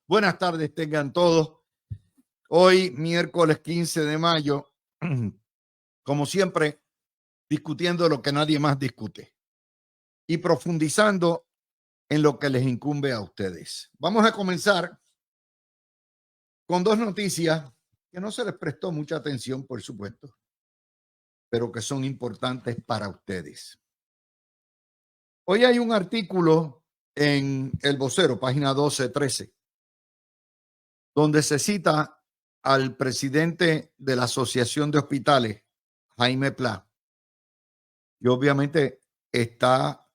Buenas tardes, tengan todos. Hoy, miércoles 15 de mayo, como siempre, discutiendo lo que nadie más discute y profundizando en lo que les incumbe a ustedes. Vamos a comenzar con dos noticias que no se les prestó mucha atención, por supuesto, pero que son importantes para ustedes. Hoy hay un artículo en El Vocero, página 12-13, donde se cita al presidente de la Asociación de Hospitales, Jaime Pla, y obviamente está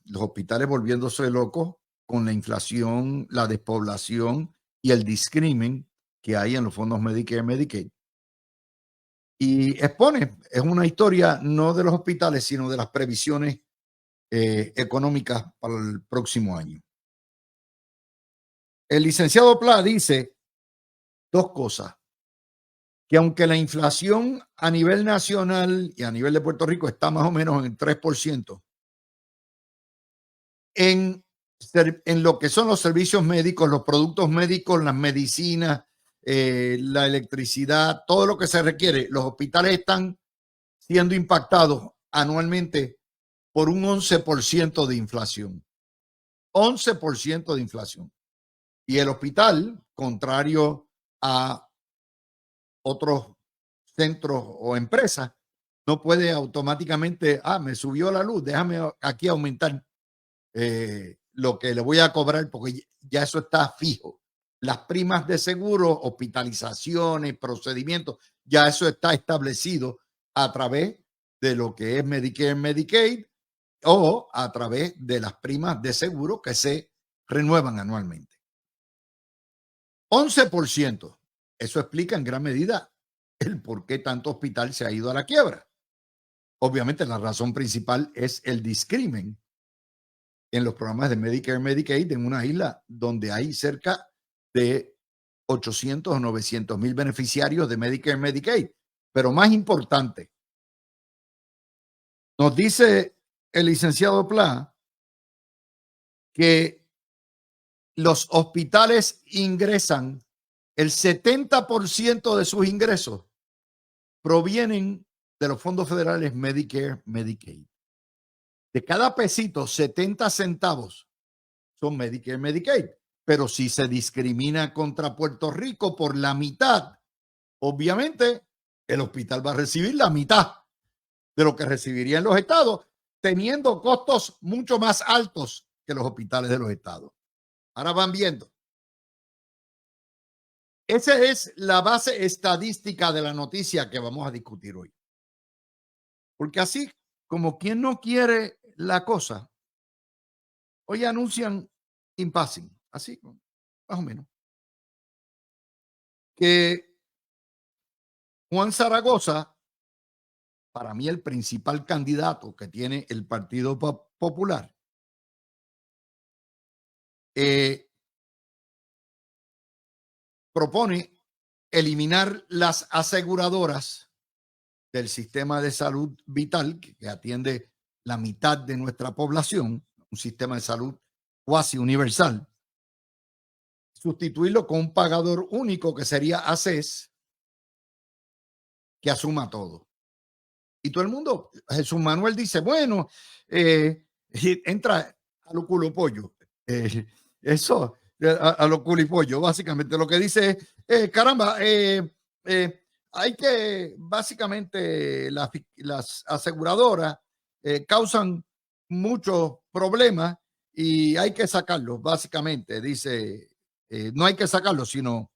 los hospitales volviéndose locos con la inflación, la despoblación y el discrimen que hay en los fondos Medicare y Medicaid. Y expone, es una historia no de los hospitales, sino de las previsiones económicas para el próximo año. El licenciado Pla dice dos cosas: que aunque la inflación a nivel nacional y a nivel de Puerto Rico está más o menos en el 3%, en lo que son los servicios médicos, los productos médicos, las medicinas, la electricidad, todo lo que se requiere, los hospitales están siendo impactados anualmente por un 11% de inflación. 11% de inflación. Y el hospital, contrario a otros centros o empresas, no puede automáticamente, me subió la luz, déjame aquí aumentar lo que le voy a cobrar porque ya eso está fijo. Las primas de seguro, hospitalizaciones, procedimientos, ya eso está establecido a través de lo que es Medicare, Medicaid o a través de las primas de seguro que se renuevan anualmente. 11%. Eso explica en gran medida el por qué tanto hospital se ha ido a la quiebra. Obviamente la razón principal es el discrimen en los programas de Medicare y Medicaid en una isla donde hay cerca de 800 o 900 mil beneficiarios de Medicare y Medicaid. Pero más importante, nos dice el licenciado Pla que los hospitales ingresan, el 70% de sus ingresos provienen de los fondos federales Medicare, Medicaid. De cada pesito, 70 centavos son Medicare, Medicaid. Pero si se discrimina contra Puerto Rico por la mitad, obviamente el hospital va a recibir la mitad de lo que recibiría en los estados, teniendo costos mucho más altos que los hospitales de los estados. Ahora van viendo. Esa es la base estadística de la noticia que vamos a discutir hoy. Porque así como quien no quiere la cosa, hoy anuncian in passing, así más o menos, que Juan Zaragoza, para mí el principal candidato que tiene el Partido Popular, propone eliminar las aseguradoras del sistema de salud vital que atiende la mitad de nuestra población, un sistema de salud cuasi universal, sustituirlo con un pagador único que sería ACES, que asuma todo. Y todo el mundo, Jesús Manuel dice, bueno, entra a lo culo pollo. Eso, a lo culo y pollo, básicamente lo que dice es, caramba, hay que, básicamente, las aseguradoras causan muchos problemas y hay que sacarlos, básicamente, dice, no hay que sacarlos, sino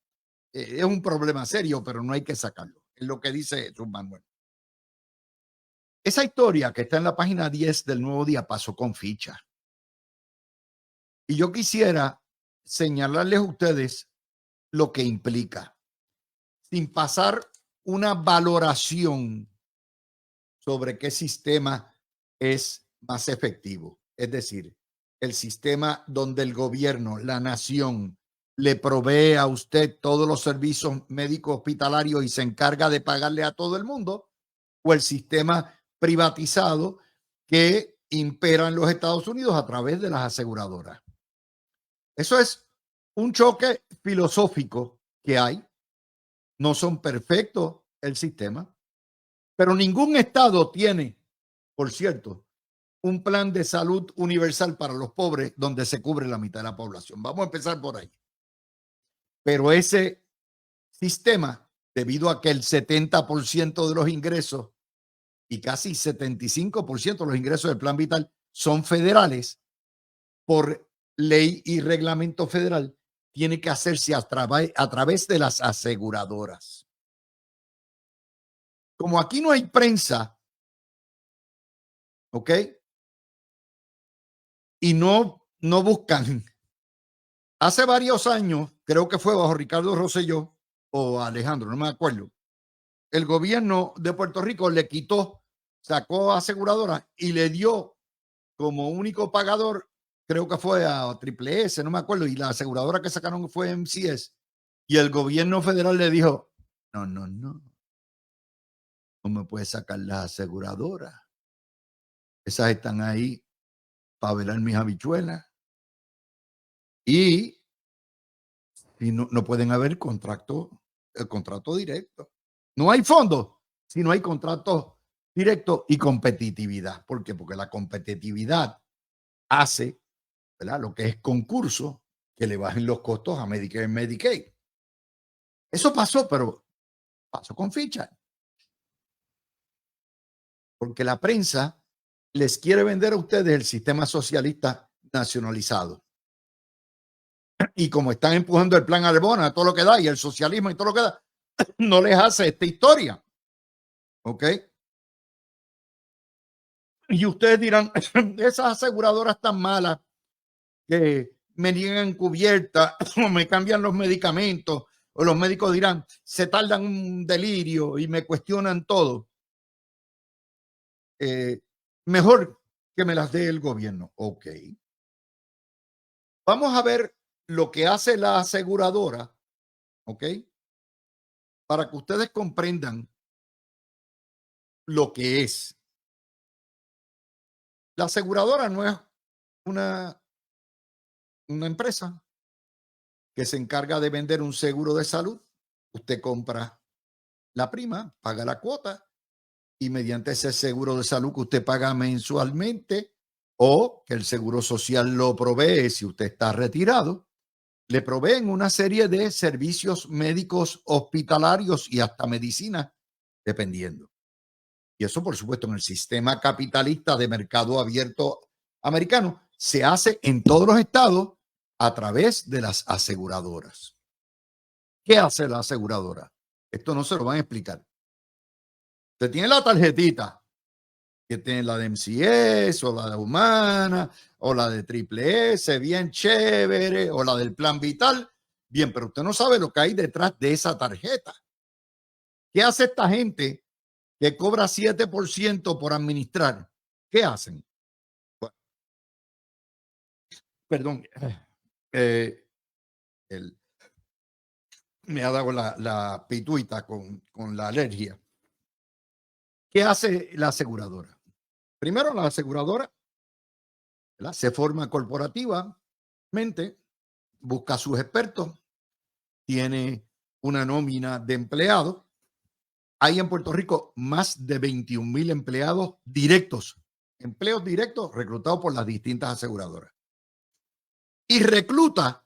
es un problema serio, pero no hay que sacarlo, es lo que dice Jesús Manuel. Esa historia que está en la página 10 del Nuevo Día pasó con ficha. Y yo quisiera señalarles a ustedes lo que implica, sin pasar una valoración sobre qué sistema es más efectivo. Es decir, el sistema donde el gobierno, la nación, le provee a usted todos los servicios médicos hospitalarios y se encarga de pagarle a todo el mundo, o el sistema privatizado que impera en los Estados Unidos a través de las aseguradoras. Eso es un choque filosófico que hay. No son perfectos el sistema, pero ningún estado tiene, por cierto, un plan de salud universal para los pobres donde se cubre la mitad de la población. Vamos a empezar por ahí. Pero ese sistema, debido a que el 70% de los ingresos y casi 75% de los ingresos del plan vital son federales, por ley y reglamento federal, tiene que hacerse a través de las aseguradoras. Como aquí no hay prensa, ¿ok? Y no buscan. Hace varios años, creo que fue bajo Ricardo Rosselló o Alejandro, no me acuerdo, el gobierno de Puerto Rico le quitó, sacó aseguradora y le dio como único pagador, creo que fue a Triple S, no me acuerdo, y la aseguradora que sacaron fue MCS. Y el gobierno federal le dijo, no me puedes sacar las aseguradoras. Esas están ahí para velar mis habichuelas. Y no pueden haber contrato directo. No hay fondos si no hay contrato directo y competitividad. ¿Por qué? Porque la competitividad hace, ¿verdad?, lo que es concurso, que le bajen los costos a Medicare y Medicaid. Eso pasó, pero pasó con ficha. Porque la prensa les quiere vender a ustedes el sistema socialista nacionalizado. Y como están empujando el plan Arbona, todo lo que da, y el socialismo y todo lo que da, no les hace esta historia. ¿Ok? Y ustedes dirán, esas aseguradoras tan malas que me niegan cubierta o me cambian los medicamentos, o los médicos dirán, se tardan un delirio y me cuestionan todo. Mejor que me las dé el gobierno. Ok. Vamos a ver lo que hace la aseguradora, ¿ok? Para que ustedes comprendan lo que es. La aseguradora no es una empresa que se encarga de vender un seguro de salud. Usted compra la prima, paga la cuota y mediante ese seguro de salud que usted paga mensualmente o que el seguro social lo provee si usted está retirado, le proveen una serie de servicios médicos hospitalarios y hasta medicina, dependiendo. Y eso, por supuesto, en el sistema capitalista de mercado abierto americano, se hace en todos los estados a través de las aseguradoras. ¿Qué hace la aseguradora? Esto no se lo van a explicar. Usted tiene la tarjetita, que tiene la de MCS o la de Humana o la de Triple S, bien chévere, o la del Plan Vital. Bien, pero usted no sabe lo que hay detrás de esa tarjeta. ¿Qué hace esta gente que cobra 7% por administrar? ¿Qué hacen? Bueno, perdón, me ha dado la pituita con la alergia. ¿Qué hace la aseguradora? Primero, la aseguradora, ¿verdad?, se forma corporativamente, busca a sus expertos, tiene una nómina de empleados. Hay en Puerto Rico más de 21,000 empleados directos, empleos directos reclutados por las distintas aseguradoras. Y recluta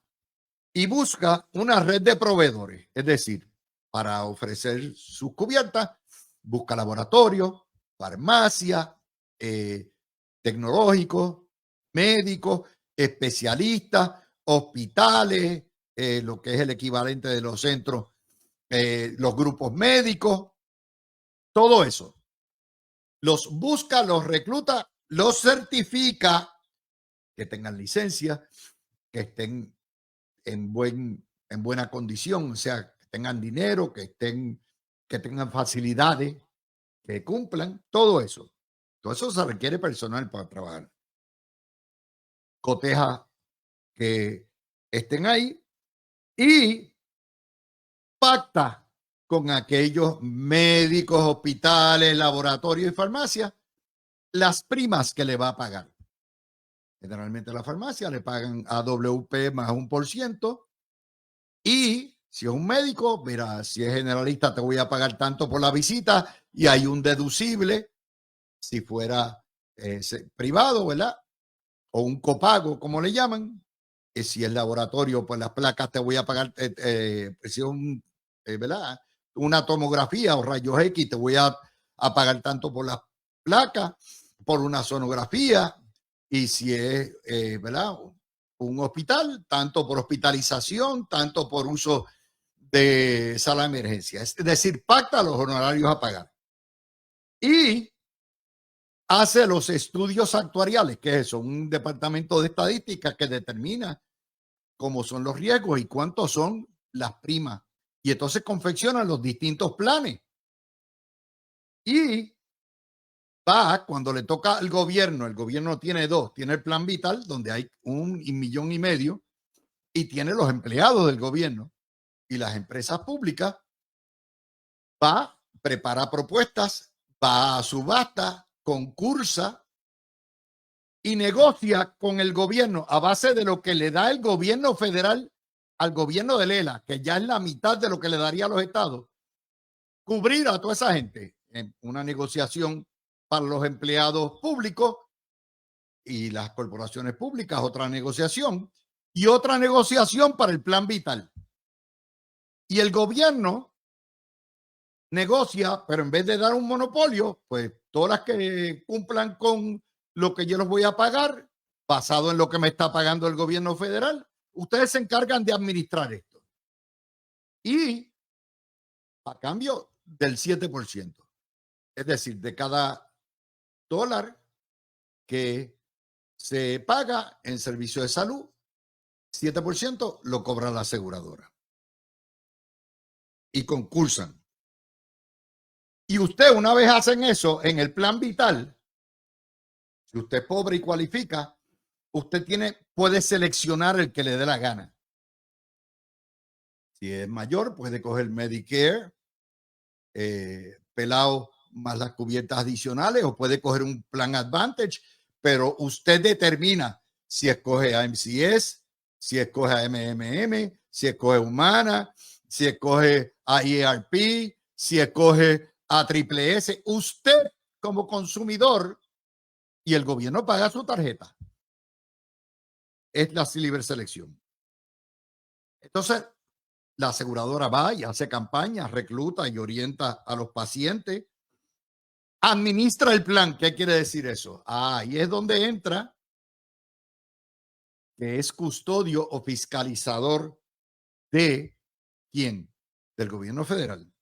y busca una red de proveedores, es decir, para ofrecer sus cubiertas, busca laboratorios, farmacias, tecnológicos, médicos, especialistas, hospitales, lo que es el equivalente de los centros, los grupos médicos, todo eso. Los busca, los recluta, los certifica, que tengan licencia, que estén en buena condición, o sea, que tengan dinero, que tengan facilidades, que cumplan, todo eso. Todo eso se requiere personal para trabajar. Coteja que estén ahí y pacta con aquellos médicos, hospitales, laboratorios y farmacias las primas que le va a pagar. Generalmente a la farmacia le pagan a WP más 1%, Y si es un médico, mira, si es generalista, te voy a pagar tanto por la visita y hay un deducible si fuera privado, ¿verdad? O un copago, como le llaman. Si es laboratorio, pues las placas te voy a pagar, si es ¿verdad? Una tomografía o rayos X, te voy a pagar tanto por las placas, por una sonografía, y si es, ¿verdad? Un hospital, tanto por hospitalización, tanto por uso de sala de emergencia. Es decir, pacta los honorarios a pagar. Y hace los estudios actuariales, que es eso, un departamento de estadística que determina cómo son los riesgos y cuántos son las primas. Y entonces confeccionan los distintos planes. Y va cuando le toca al gobierno, el gobierno tiene dos, tiene el plan vital, donde hay 1,5 millones, y tiene los empleados del gobierno y las empresas públicas, va, prepara propuestas, va a subasta, concursa y negocia con el gobierno a base de lo que le da el gobierno federal al gobierno de Lela, que ya es la mitad de lo que le daría a los estados, cubrir a toda esa gente en una negociación para los empleados públicos y las corporaciones públicas, otra negociación y otra negociación para el plan vital. Y el gobierno negocia, pero en vez de dar un monopolio, pues todas las que cumplan con lo que yo les voy a pagar, basado en lo que me está pagando el gobierno federal, ustedes se encargan de administrar esto. Y a cambio del 7%, es decir, de cada dólar que se paga en servicio de salud, 7% lo cobra la aseguradora. Y concursan. Y usted, una vez hacen eso en el plan vital, si usted es pobre y cualifica, usted puede seleccionar el que le dé la gana. Si es mayor, puede coger Medicare, pelado más las cubiertas adicionales, o puede coger un plan Advantage, pero usted determina si escoge AMCS, si escoge a MMM, si escoge Humana, si escoge a IARP, si escoge a Triple S. Usted como consumidor, y el gobierno paga su tarjeta. Es la libre selección. Entonces, la aseguradora va y hace campañas, recluta y orienta a los pacientes. Administra el plan. ¿Qué quiere decir eso? Ahí es donde entra, que es custodio o fiscalizador de ¿quién? Del gobierno federal,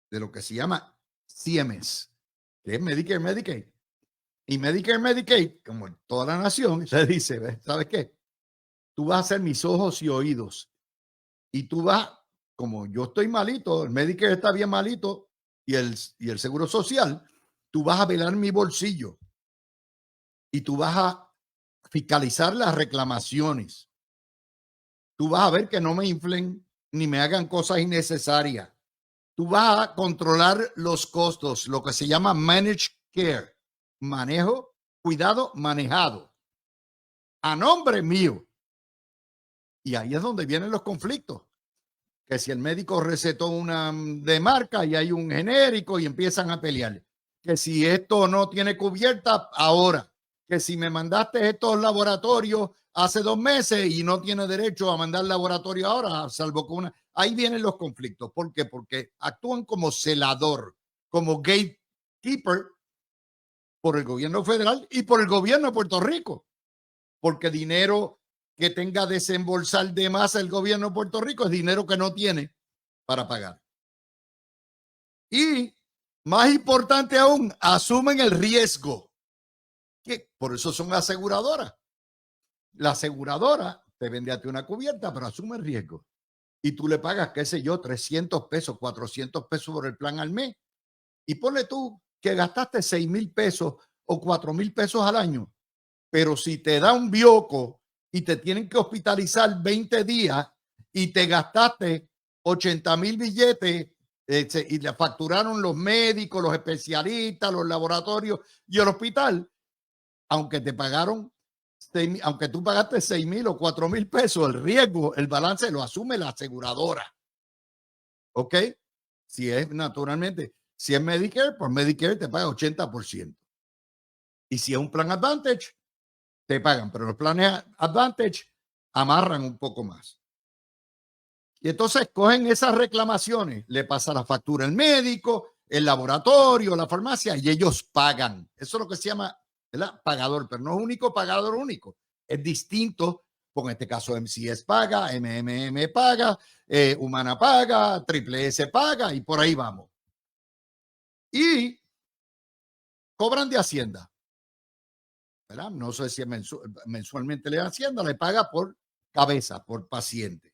de lo que se llama CMS, que es Medicare, Medicaid. Y Medicare, Medicaid, como en toda la nación, se dice, ¿sabes qué? Tú vas a ser mis ojos y oídos. Y tú vas, como yo estoy malito, el Medicare está bien malito y el Seguro Social, tú vas a velar mi bolsillo y tú vas a fiscalizar las reclamaciones. Tú vas a ver que no me inflen ni me hagan cosas innecesarias. Tú vas a controlar los costos, lo que se llama managed care, manejo, cuidado manejado, a nombre mío. Y ahí es donde vienen los conflictos. Que si el médico recetó una de marca y hay un genérico y empiezan a pelear. Que si esto no tiene cubierta ahora. Que si me mandaste estos laboratorios hace 2 meses y no tiene derecho a mandar laboratorio ahora, salvo con una. Ahí vienen los conflictos. ¿Por qué? Porque actúan como celador, como gatekeeper por el gobierno federal y por el gobierno de Puerto Rico. Porque dinero que tenga desembolsar de más el gobierno de Puerto Rico es dinero que no tiene para pagar. Y más importante aún, asumen el riesgo. Que por eso son aseguradoras. La aseguradora te vende a ti una cubierta, pero asume el riesgo. Y tú le pagas, qué sé yo, 300 pesos, 400 pesos por el plan al mes. Y ponle tú que gastaste 6,000 pesos o 4,000 pesos al año. Pero si te da un bioco y te tienen que hospitalizar 20 días y te gastaste 80,000 billetes y le facturaron los médicos, los especialistas, los laboratorios y el hospital, aunque te pagaron aunque tú pagaste 6,000 o 4,000 pesos, el riesgo, el balance lo asume la aseguradora. ¿Ok? Si es naturalmente, si es Medicare, pues Medicare te paga 80%. Y si es un plan Advantage, te pagan, pero los planes Advantage amarran un poco más. Y entonces cogen esas reclamaciones, le pasa la factura al médico, el laboratorio, la farmacia, y ellos pagan. Eso es lo que se llama, ¿verdad?, pagador, pero no es único pagador único. Es distinto, porque en este caso MCS paga, MMM paga, Humana paga, Triple S paga, y por ahí vamos. Y cobran de Hacienda, ¿verdad? No sé si mensualmente le da Hacienda, le paga por cabeza, por paciente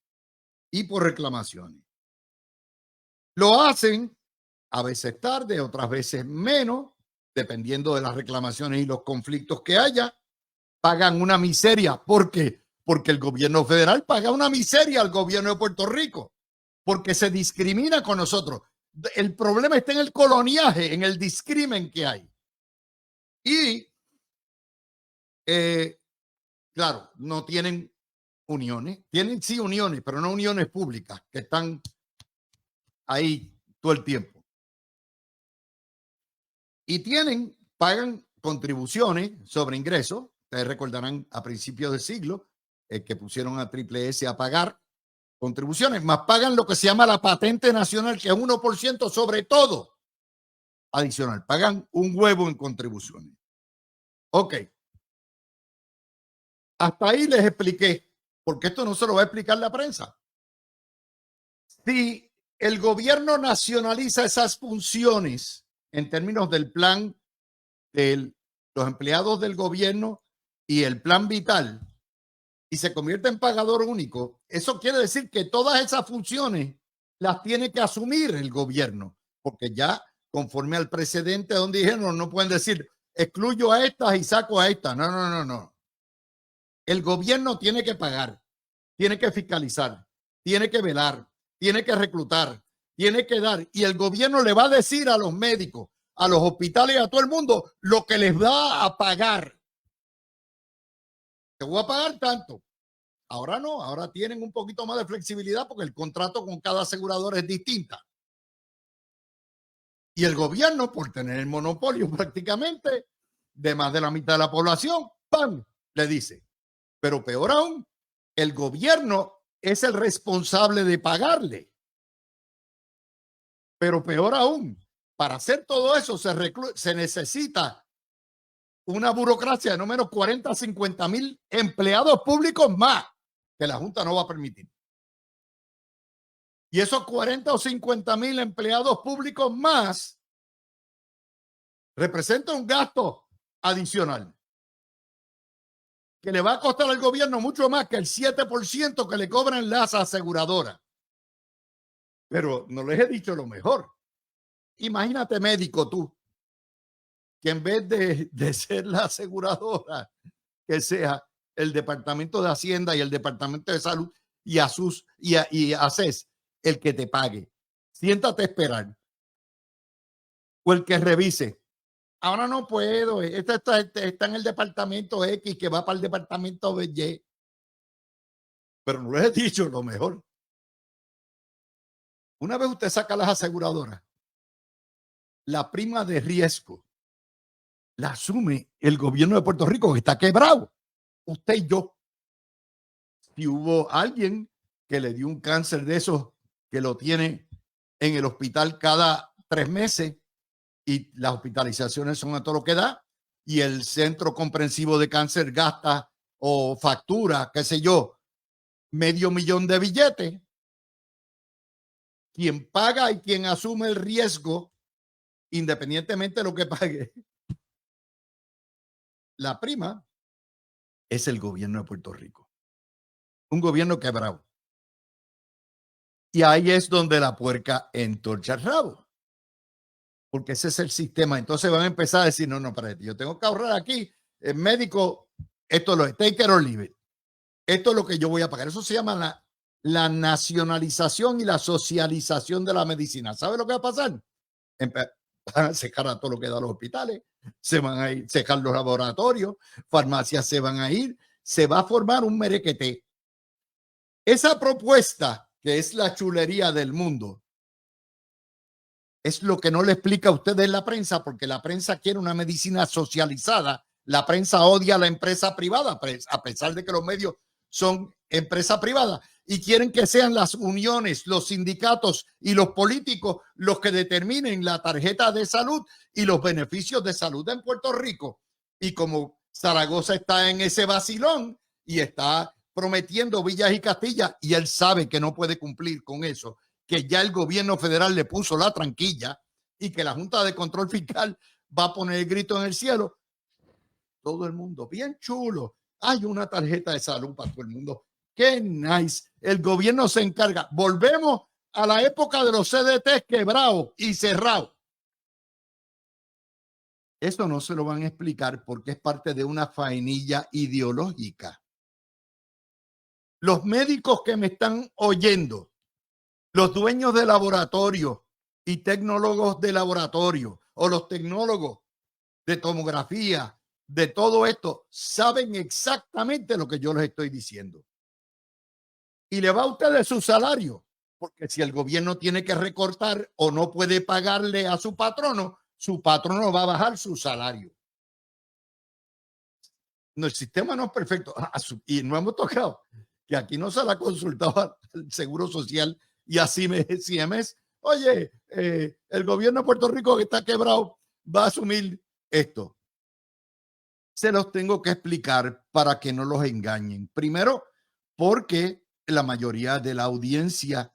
y por reclamaciones. Lo hacen a veces tarde, otras veces menos, dependiendo de las reclamaciones y los conflictos que haya. Pagan una miseria. ¿Por qué? Porque el gobierno federal paga una miseria al gobierno de Puerto Rico, porque se discrimina con nosotros. El problema está en el coloniaje, en el discrimen que hay. Y, claro, no tienen uniones. Tienen sí uniones, pero no uniones públicas que están ahí todo el tiempo. Y pagan contribuciones sobre ingresos. Ustedes recordarán a principios del siglo que pusieron a Triple S a pagar contribuciones, más pagan lo que se llama la patente nacional, que es 1% sobre todo adicional. Pagan un huevo en contribuciones. Ok. Hasta ahí les expliqué, porque esto no se lo va a explicar la prensa. Si el gobierno nacionaliza esas funciones en términos del plan de los empleados del gobierno y el plan vital, y se convierte en pagador único, eso quiere decir que todas esas funciones las tiene que asumir el gobierno, porque ya conforme al precedente donde dijeron, no pueden decir excluyo a estas y saco a estas. No, no, no, no. El gobierno tiene que pagar, tiene que fiscalizar, tiene que velar, tiene que reclutar, tiene que dar, y el gobierno le va a decir a los médicos, a los hospitales y a todo el mundo lo que les va a pagar. Te voy a pagar tanto. Ahora no, ahora tienen un poquito más de flexibilidad porque el contrato con cada aseguradora es distinta. Y el gobierno, por tener el monopolio prácticamente de más de la mitad de la población, ¡pam!, le dice. Pero peor aún, el gobierno es el responsable de pagarle. Pero peor aún, para hacer todo eso se necesita una burocracia de no menos 40 a 50 mil empleados públicos más que la Junta no va a permitir. Y esos 40 o 50 mil empleados públicos más representa un gasto adicional que le va a costar al gobierno mucho más que el 7% que le cobran las aseguradoras. Pero no les he dicho lo mejor. Imagínate, médico, tú, que en vez de ser la aseguradora, que sea el Departamento de Hacienda y el Departamento de Salud y ACES el que te pague. Siéntate a esperar. O el que revise. Ahora no puedo. Este está en el departamento X, que va para el departamento Y. Pero no les he dicho lo mejor. Una vez usted saca las aseguradoras, la prima de riesgo la asume el gobierno de Puerto Rico, que está quebrado. Usted y yo. Si hubo alguien que le dio un cáncer de esos que lo tiene en el hospital cada 3 meses y las hospitalizaciones son a todo lo que da, y el Centro Comprensivo de Cáncer gasta o factura, qué sé yo, $500,000 de billetes, quien paga y quien asume el riesgo, independientemente de lo que pague la prima, es el gobierno de Puerto Rico. Un gobierno quebrado. Y ahí es donde la puerca entorcha el rabo. Porque ese es el sistema. Entonces van a empezar a decir, no, espérate, yo tengo que ahorrar aquí. El médico, esto lo es, take it or leave it. Esto es lo que yo voy a pagar. Eso se llama la nacionalización y la socialización de la medicina. ¿Sabe lo que va a pasar? Van a secar a todo lo que da los hospitales, se van a ir, cejar los laboratorios, farmacias se van a ir, se va a formar un merequeté. Esa propuesta, que es la chulería del mundo, es lo que no le explica a ustedes la prensa, porque la prensa quiere una medicina socializada. La prensa odia a la empresa privada, a pesar de que los medios son empresa privada, y quieren que sean las uniones, los sindicatos y los políticos los que determinen la tarjeta de salud y los beneficios de salud en Puerto Rico. Y como Zaragoza está en ese vacilón y está prometiendo villas y castillas, y él sabe que no puede cumplir con eso, que ya el gobierno federal le puso la tranquilla y que la Junta de Control Fiscal va a poner el grito en el cielo, todo el mundo, bien chulo, hay una tarjeta de salud para todo el mundo, qué nice, el gobierno se encarga. Volvemos a la época de los CDT quebrados y cerrados. Eso no se lo van a explicar porque es parte de una faenilla ideológica. Los médicos que me están oyendo, los dueños de laboratorio y tecnólogos de laboratorio, o los tecnólogos de tomografía, de todo esto, saben exactamente lo que yo les estoy diciendo. Y le va a ustedes su salario, porque si el gobierno tiene que recortar o no puede pagarle a su patrono va a bajar su salario. No, el sistema no es perfecto. Y no hemos tocado que aquí no se la consultaba el Seguro Social y así CMS. Oye, el gobierno de Puerto Rico que está quebrado va a asumir esto. Se los tengo que explicar para que no los engañen. Primero, porque la mayoría de la audiencia,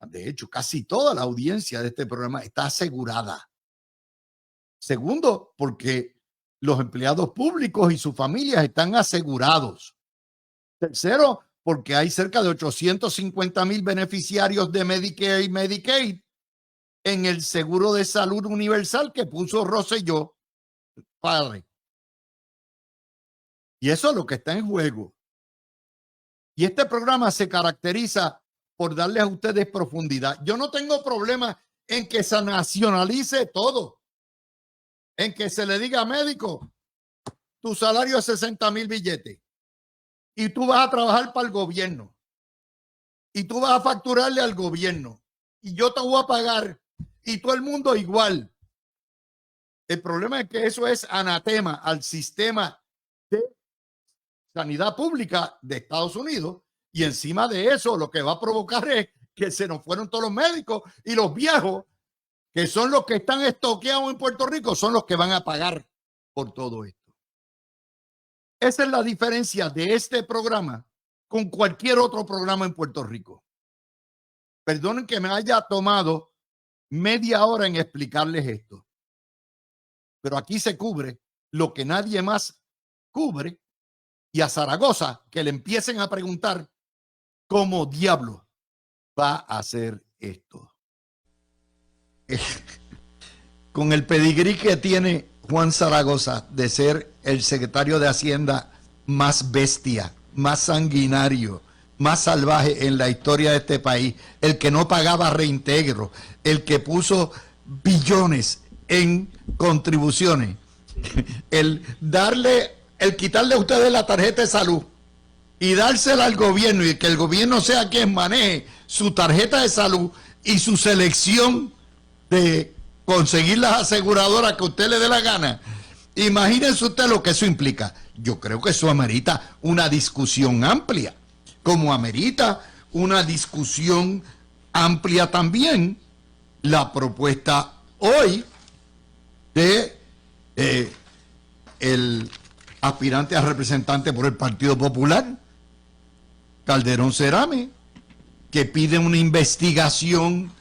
de hecho, casi toda la audiencia de este programa está asegurada. Segundo, porque los empleados públicos y sus familias están asegurados. Tercero, porque hay cerca de 850,000 beneficiarios de Medicare y Medicaid en el seguro de salud universal que puso Rosselló, padre. Y eso es lo que está en juego. Y este programa se caracteriza por darles a ustedes profundidad. Yo no tengo problema en que se nacionalice todo, en que se le diga, médico, tu salario es 60,000 billetes y tú vas a trabajar para el gobierno y tú vas a facturarle al gobierno y yo te voy a pagar y todo el mundo igual. El problema es que eso es anatema al sistema de sanidad pública de Estados Unidos, y encima de eso lo que va a provocar es que se nos fueron todos los médicos, y los viejos, que son los que están estoqueados en Puerto Rico, son los que van a pagar por todo esto. Esa es la diferencia de este programa con cualquier otro programa en Puerto Rico. Perdonen que me haya tomado media hora en explicarles esto, pero aquí se cubre lo que nadie más cubre, y a Zaragoza que le empiecen a preguntar cómo diablo va a hacer esto. Con el pedigrí que tiene Juan Zaragoza de ser el secretario de Hacienda más bestia, más sanguinario, más salvaje en la historia de este país, el que no pagaba reintegro, el que puso billones en contribuciones, el quitarle a ustedes la tarjeta de salud y dársela al gobierno, y que el gobierno sea quien maneje su tarjeta de salud y su selección de conseguir las aseguradoras que usted le dé la gana. Imagínense usted lo que eso implica. Yo creo que eso amerita una discusión amplia, como amerita una discusión amplia también la propuesta hoy de el aspirante a representante por el Partido Popular, Calderón Cerame, que pide una investigación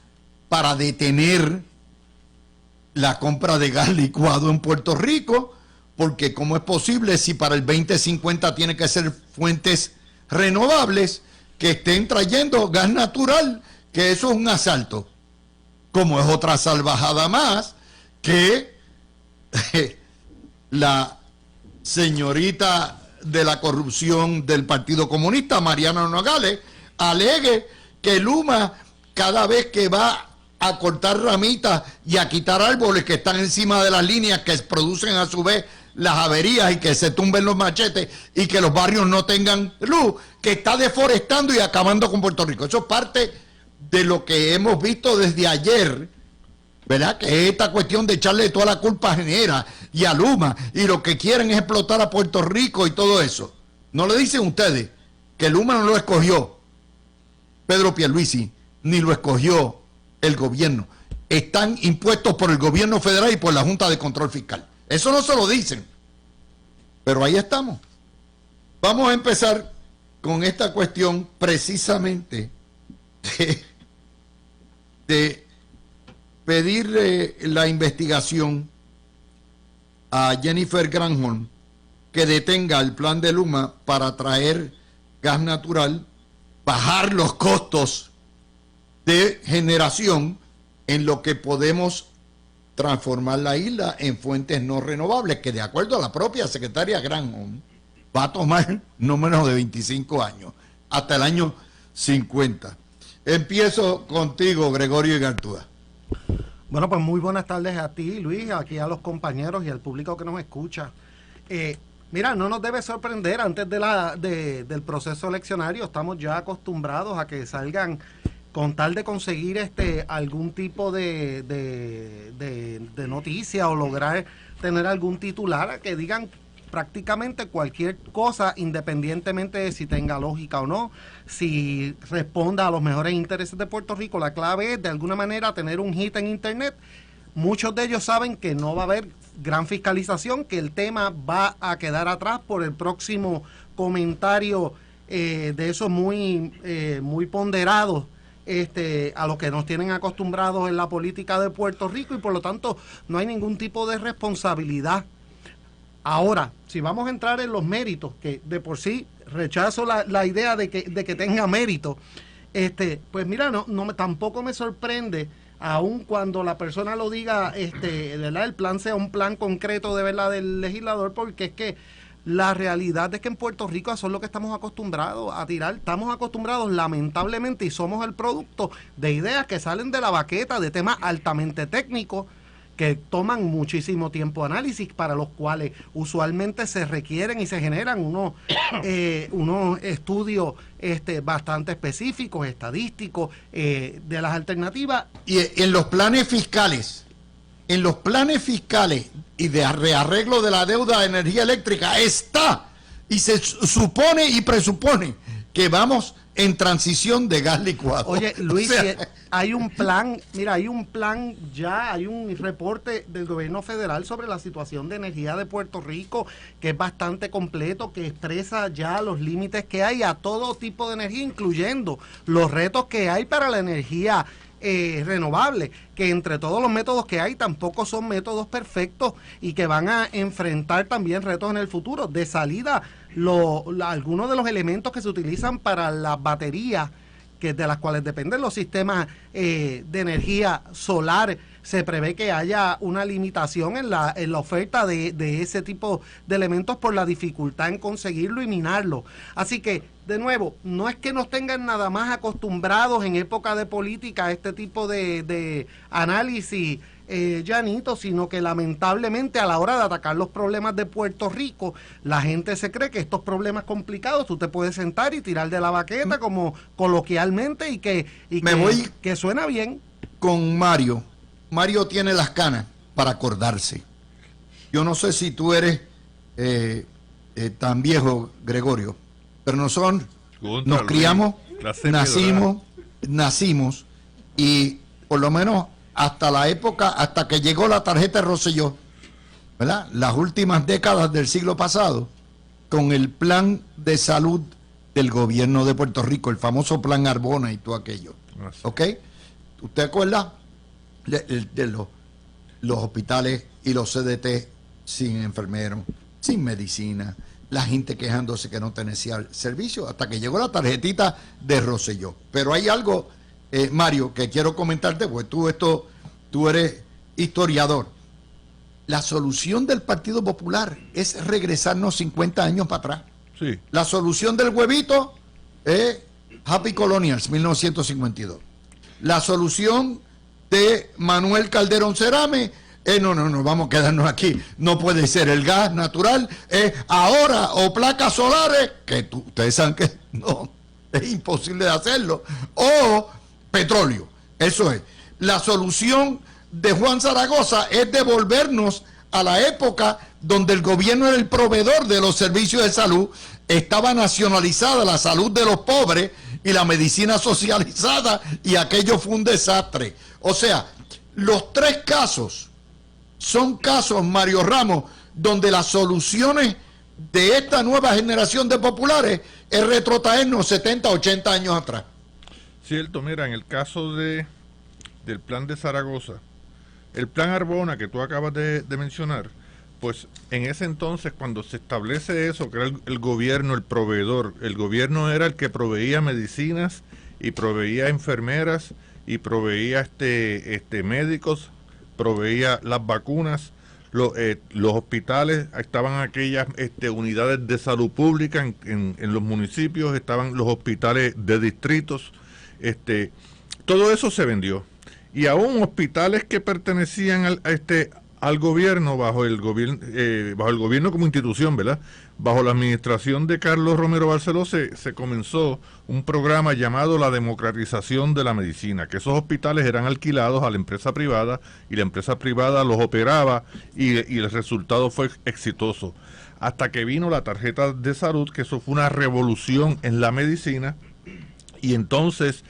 para detener la compra de gas licuado en Puerto Rico, porque ¿cómo es posible si para el 2050 tiene que ser fuentes renovables que estén trayendo gas natural? Que eso es un asalto, como es otra salvajada más que la señorita de la corrupción del Partido Comunista, Mariana Nogales, alegue que Luma, cada vez que va a cortar ramitas y a quitar árboles que están encima de las líneas que producen a su vez las averías y que se tumben los machetes y que los barrios no tengan luz, que está deforestando y acabando con Puerto Rico. Eso es parte de lo que hemos visto desde ayer, ¿verdad? Que es esta cuestión de echarle toda la culpa a Genera y a Luma, y lo que quieren es explotar a Puerto Rico y todo eso. ¿No le dicen ustedes que Luma no lo escogió Pedro Pierluisi, ni lo escogió el gobierno? Están impuestos por el gobierno federal y por la Junta de Control Fiscal. Eso no se lo dicen, pero ahí estamos. Vamos a empezar con esta cuestión precisamente de pedirle la investigación a Jennifer Granholm que detenga el plan de Luma para traer gas natural, bajar los costos de generación en lo que podemos transformar la isla en fuentes no renovables, que de acuerdo a la propia secretaria Granholm va a tomar no menos de 25 años, hasta el año 50. Empiezo contigo, Gregorio Igartúa. Bueno, pues muy buenas tardes a ti, Luis, aquí a los compañeros y al público que nos escucha. Mira, no nos debe sorprender, antes del proceso eleccionario estamos ya acostumbrados a que salgan con tal de conseguir algún tipo de noticia o lograr tener algún titular que digan prácticamente cualquier cosa, independientemente de si tenga lógica o no, si responda a los mejores intereses de Puerto Rico. La clave es de alguna manera tener un hit en internet. Muchos de ellos saben que no va a haber gran fiscalización, que el tema va a quedar atrás por el próximo comentario de esos muy ponderados a lo que nos tienen acostumbrados en la política de Puerto Rico, y por lo tanto no hay ningún tipo de responsabilidad. Ahora, si vamos a entrar en los méritos, que de por sí rechazo la idea de que tenga mérito, pues mira, tampoco me sorprende, aun cuando la persona lo diga, ¿verdad? El plan sea un plan concreto de verdad del legislador, porque es que la realidad es que en Puerto Rico eso es lo que estamos acostumbrados a tirar. Estamos acostumbrados, lamentablemente, y somos el producto de ideas que salen de la baqueta, de temas altamente técnicos, que toman muchísimo tiempo de análisis, para los cuales usualmente se requieren y se generan unos estudios bastante específicos, estadísticos, de las alternativas. Y en los planes fiscales y de rearreglo de la deuda de energía eléctrica está, y se supone y presupone que vamos en transición de gas licuado. Oye, Luis, o sea, hay un plan, mira, hay un reporte del gobierno federal sobre la situación de energía de Puerto Rico, que es bastante completo, que expresa ya los límites que hay a todo tipo de energía, incluyendo los retos que hay para la energía renovable, que entre todos los métodos que hay tampoco son métodos perfectos y que van a enfrentar también retos en el futuro. De salida, algunos de los elementos que se utilizan para las baterías, de las cuales dependen los sistemas de energía solar, se prevé que haya una limitación en la oferta de ese tipo de elementos por la dificultad en conseguirlo y minarlo. Así que, de nuevo, no es que nos tengan nada más acostumbrados en época de política a este tipo de análisis, llanito, sino que lamentablemente a la hora de atacar los problemas de Puerto Rico, la gente se cree que estos problemas complicados tú te puedes sentar y tirar de la baqueta, como coloquialmente, y que suena bien. Con Mario. Mario tiene las canas para acordarse. Yo no sé si tú eres tan viejo, Gregorio, pero nosotros nos criamos, nacimos, y por lo menos hasta la época, hasta que llegó la tarjeta de Rosselló, ¿verdad? Las últimas décadas del siglo pasado, con el plan de salud del gobierno de Puerto Rico, el famoso plan Arbona y todo aquello. ¿Ok? ¿Usted acuerda de los hospitales y los CDT sin enfermeros, sin medicina, la gente quejándose que no tenía servicio, hasta que llegó la tarjetita de Rosselló? Pero hay algo, Mario, que quiero comentarte, porque tú eres historiador. La solución del Partido Popular es regresarnos 50 años para atrás. Sí. La solución del huevito es Happy Colonials, 1952. La solución de Manuel Calderón Cerame, no, vamos a quedarnos aquí, no puede ser, el gas natural es ahora o placas solares, que ustedes saben que no, es imposible de hacerlo, o petróleo. Eso es. La solución de Juan Zaragoza es devolvernos a la época donde el gobierno era el proveedor de los servicios de salud, estaba nacionalizada la salud de los pobres y la medicina socializada, y aquello fue un desastre. O sea, los tres casos son casos, Mario Ramos, donde las soluciones de esta nueva generación de populares es retrotraernos 70, 80 años atrás. Cierto, mira, en el caso del plan de Zaragoza, el plan Arbona que tú acabas de mencionar, pues en ese entonces cuando se establece eso, que era el gobierno, el proveedor, el gobierno era el que proveía medicinas y proveía enfermeras y proveía médicos, proveía las vacunas, los hospitales, estaban aquellas unidades de salud pública en los municipios, estaban los hospitales de distritos, todo eso se vendió. Y aún hospitales que pertenecían al gobierno, bajo el gobierno como institución, ¿verdad? Bajo la administración de Carlos Romero Barceló se comenzó un programa llamado la democratización de la medicina, que esos hospitales eran alquilados a la empresa privada y la empresa privada los operaba y el resultado fue exitoso. Hasta que vino la tarjeta de salud, que eso fue una revolución en la medicina, y entonces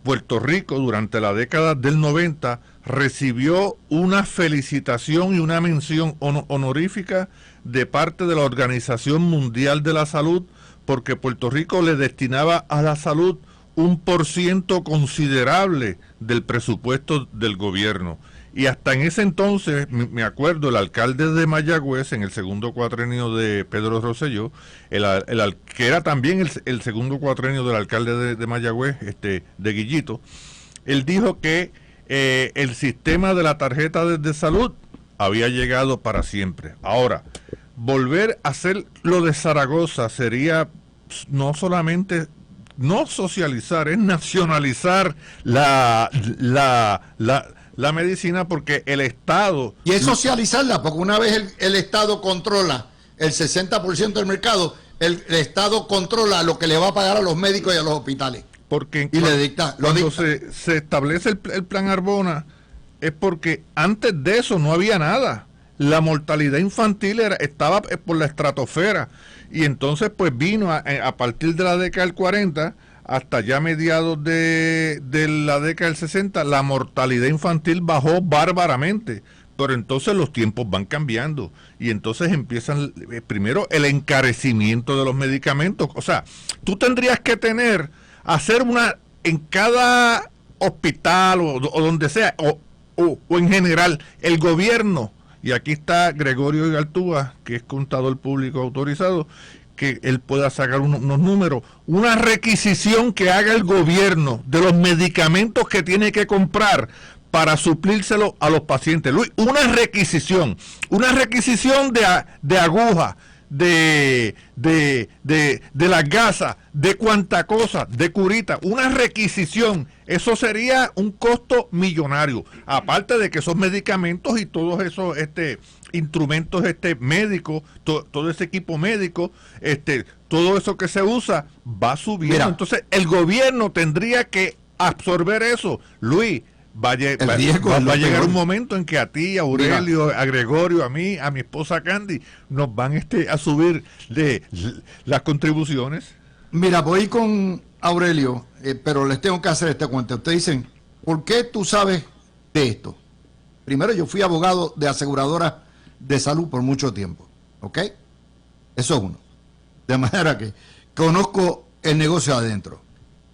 Puerto Rico durante la década del 90 recibió una felicitación y una mención honorífica de parte de la Organización Mundial de la Salud, porque Puerto Rico le destinaba a la salud un % considerable del presupuesto del gobierno. Y hasta en ese entonces, me acuerdo, el alcalde de Mayagüez, en el segundo cuatrenio de Pedro Rosselló, que era también el segundo cuatrenio del alcalde de Mayagüez, de Guillito, él dijo que el sistema de la tarjeta de salud había llegado para siempre. Ahora, volver a hacer lo de Zaragoza sería no solamente no socializar, es nacionalizar la medicina, porque el Estado... Y es socializarla, porque una vez el Estado controla el 60% del mercado, el Estado controla lo que le va a pagar a los médicos y a los hospitales. Porque y le dicta, cuando se establece el plan Arbona, es porque antes de eso no había nada. La mortalidad infantil estaba por la estratosfera. Y entonces pues vino a partir de la década del 40 hasta ya mediados de la década del 60, la mortalidad infantil bajó bárbaramente. Pero entonces los tiempos van cambiando y entonces empiezan primero el encarecimiento de los medicamentos. O sea, tú tendrías que hacer una en cada hospital o donde sea, o en general, el gobierno, y aquí está Gregorio Igartúa, que es contador público autorizado, que él pueda sacar unos números, una requisición que haga el gobierno de los medicamentos que tiene que comprar para suplírselo a los pacientes. Luis, una requisición de aguja, de las gasas, de cuanta cosa, de curita, una requisición, eso sería un costo millonario, aparte de que esos medicamentos y todos esos instrumentos médicos, todo ese equipo médico, todo eso que se usa va subiendo. Mira, entonces el gobierno tendría que absorber eso. Luis, va a llegar un momento en que a ti, a Aurelio, a Gregorio, a mí, a mi esposa Candy, nos van a subir las contribuciones. Mira, voy con Aurelio, pero les tengo que hacer este cuento. Ustedes dicen, ¿por qué tú sabes de esto? Primero, yo fui abogado de aseguradora de salud por mucho tiempo, ¿ok? Eso es uno. De manera que conozco el negocio adentro.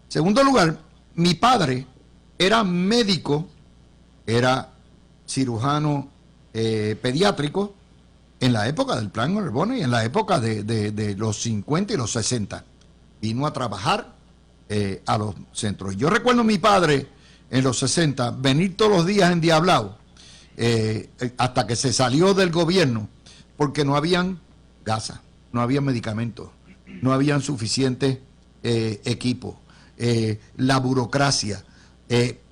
Segundo lugar, mi padre era médico, era cirujano pediátrico en la época del plan Arbona y en la época de los 50 y los 60. Vino a trabajar a los centros. Yo recuerdo a mi padre en los 60 venir todos los días endiablado hasta que se salió del gobierno porque no habían gasas, no había medicamentos, no habían suficientes equipos, la burocracia.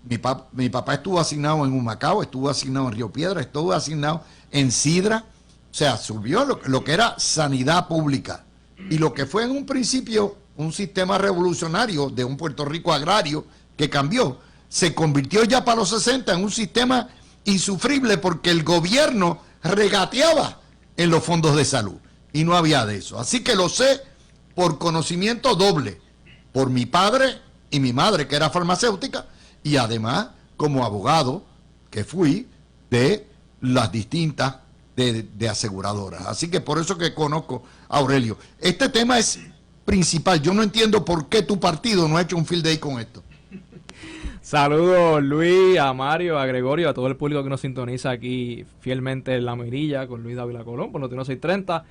Mi papá estuvo asignado en Humacao, estuvo asignado en Río Piedra, estuvo asignado en Sidra. O sea, subió lo que era sanidad pública. Y lo que fue en un principio un sistema revolucionario de un Puerto Rico agrario que cambió, se convirtió ya para los 60 en un sistema insufrible porque el gobierno regateaba en los fondos de salud y no había de eso. Así que lo sé por conocimiento doble, por mi padre y mi madre, que era farmacéutica, y además como abogado que fui de las distintas de aseguradoras. Así que por eso que conozco a Aurelio. Este tema es principal. Yo no entiendo por qué tu partido no ha hecho un field day con esto. Saludos, Luis, a Mario, a Gregorio, a todo el público que nos sintoniza aquí fielmente en La Mirilla con Luis Dávila Colón por Noti1 630.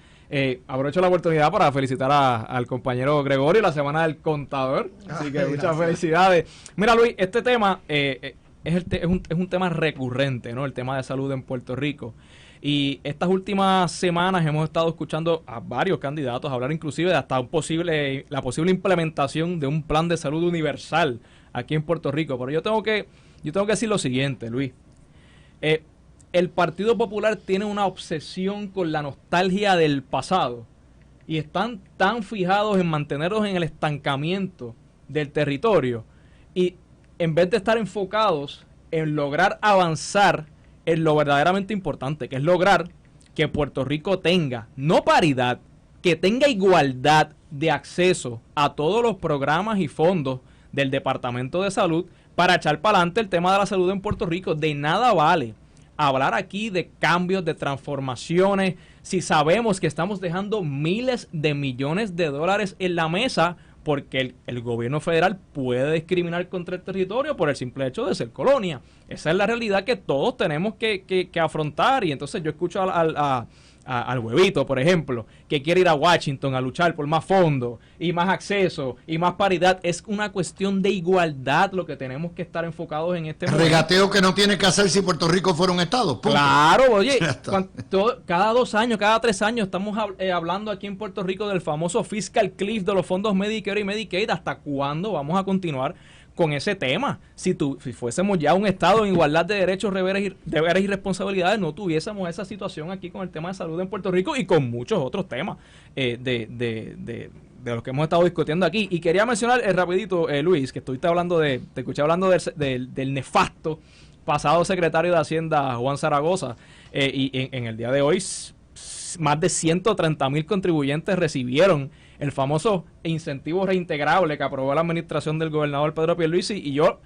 Aprovecho la oportunidad para felicitar al compañero Gregorio, la semana del contador. Así que muchas felicidades. Mira, Luis, este tema es un tema recurrente, ¿no? El tema de salud en Puerto Rico. Y estas últimas semanas hemos estado escuchando a varios candidatos hablar inclusive de hasta la posible implementación de un plan de salud universal aquí en Puerto Rico. Pero yo tengo que decir lo siguiente, Luis. El Partido Popular tiene una obsesión con la nostalgia del pasado y están tan fijados en mantenerlos en el estancamiento del territorio y en vez de estar enfocados en lograr avanzar en lo verdaderamente importante, que es lograr que Puerto Rico tenga, no paridad, que tenga igualdad de acceso a todos los programas y fondos del Departamento de Salud para echar para adelante el tema de la salud en Puerto Rico. De nada vale hablar aquí de cambios, de transformaciones, si sabemos que estamos dejando miles de millones de dólares en la mesa porque el gobierno federal puede discriminar contra el territorio por el simple hecho de ser colonia. Esa es la realidad que todos tenemos que afrontar. Y entonces yo escucho al huevito, por ejemplo, que quiere ir a Washington a luchar por más fondos y más acceso y más paridad. Es una cuestión de igualdad lo que tenemos que estar enfocados en este momento. Regateo que no tiene que hacer si Puerto Rico fuera un estado. Punto. Claro, oye, cada 2 años, cada 3 años estamos hablando aquí en Puerto Rico del famoso fiscal cliff de los fondos Medicare y Medicaid. ¿Hasta cuándo vamos a continuar con ese tema? Si fuésemos ya un estado en igualdad de derechos, deberes y responsabilidades, no tuviésemos esa situación aquí con el tema de salud en Puerto Rico y con muchos otros temas de los que hemos estado discutiendo aquí. Y quería mencionar rapidito, Luis, que te escuché hablando del nefasto pasado secretario de Hacienda, Juan Zaragoza, y en el día de hoy más de 130,000 contribuyentes recibieron el famoso incentivo reintegrable que aprobó la administración del gobernador Pedro Pierluisi, y yo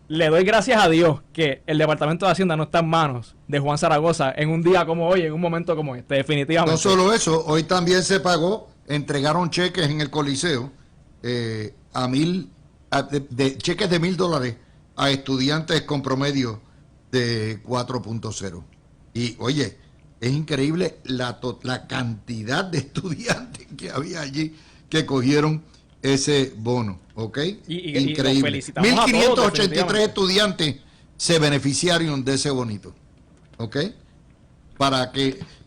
le doy gracias a Dios que el Departamento de Hacienda no está en manos de Juan Zaragoza en un día como hoy, en un momento como este, definitivamente. No solo eso, hoy también se pagó, entregaron cheques en el Coliseo, cheques de $1,000 a estudiantes con promedio de 4.0. Y oye, es increíble la cantidad de estudiantes que había allí que cogieron ese bono, ¿ok? Increíble. 1.583 estudiantes se beneficiaron de ese bonito, ¿ok?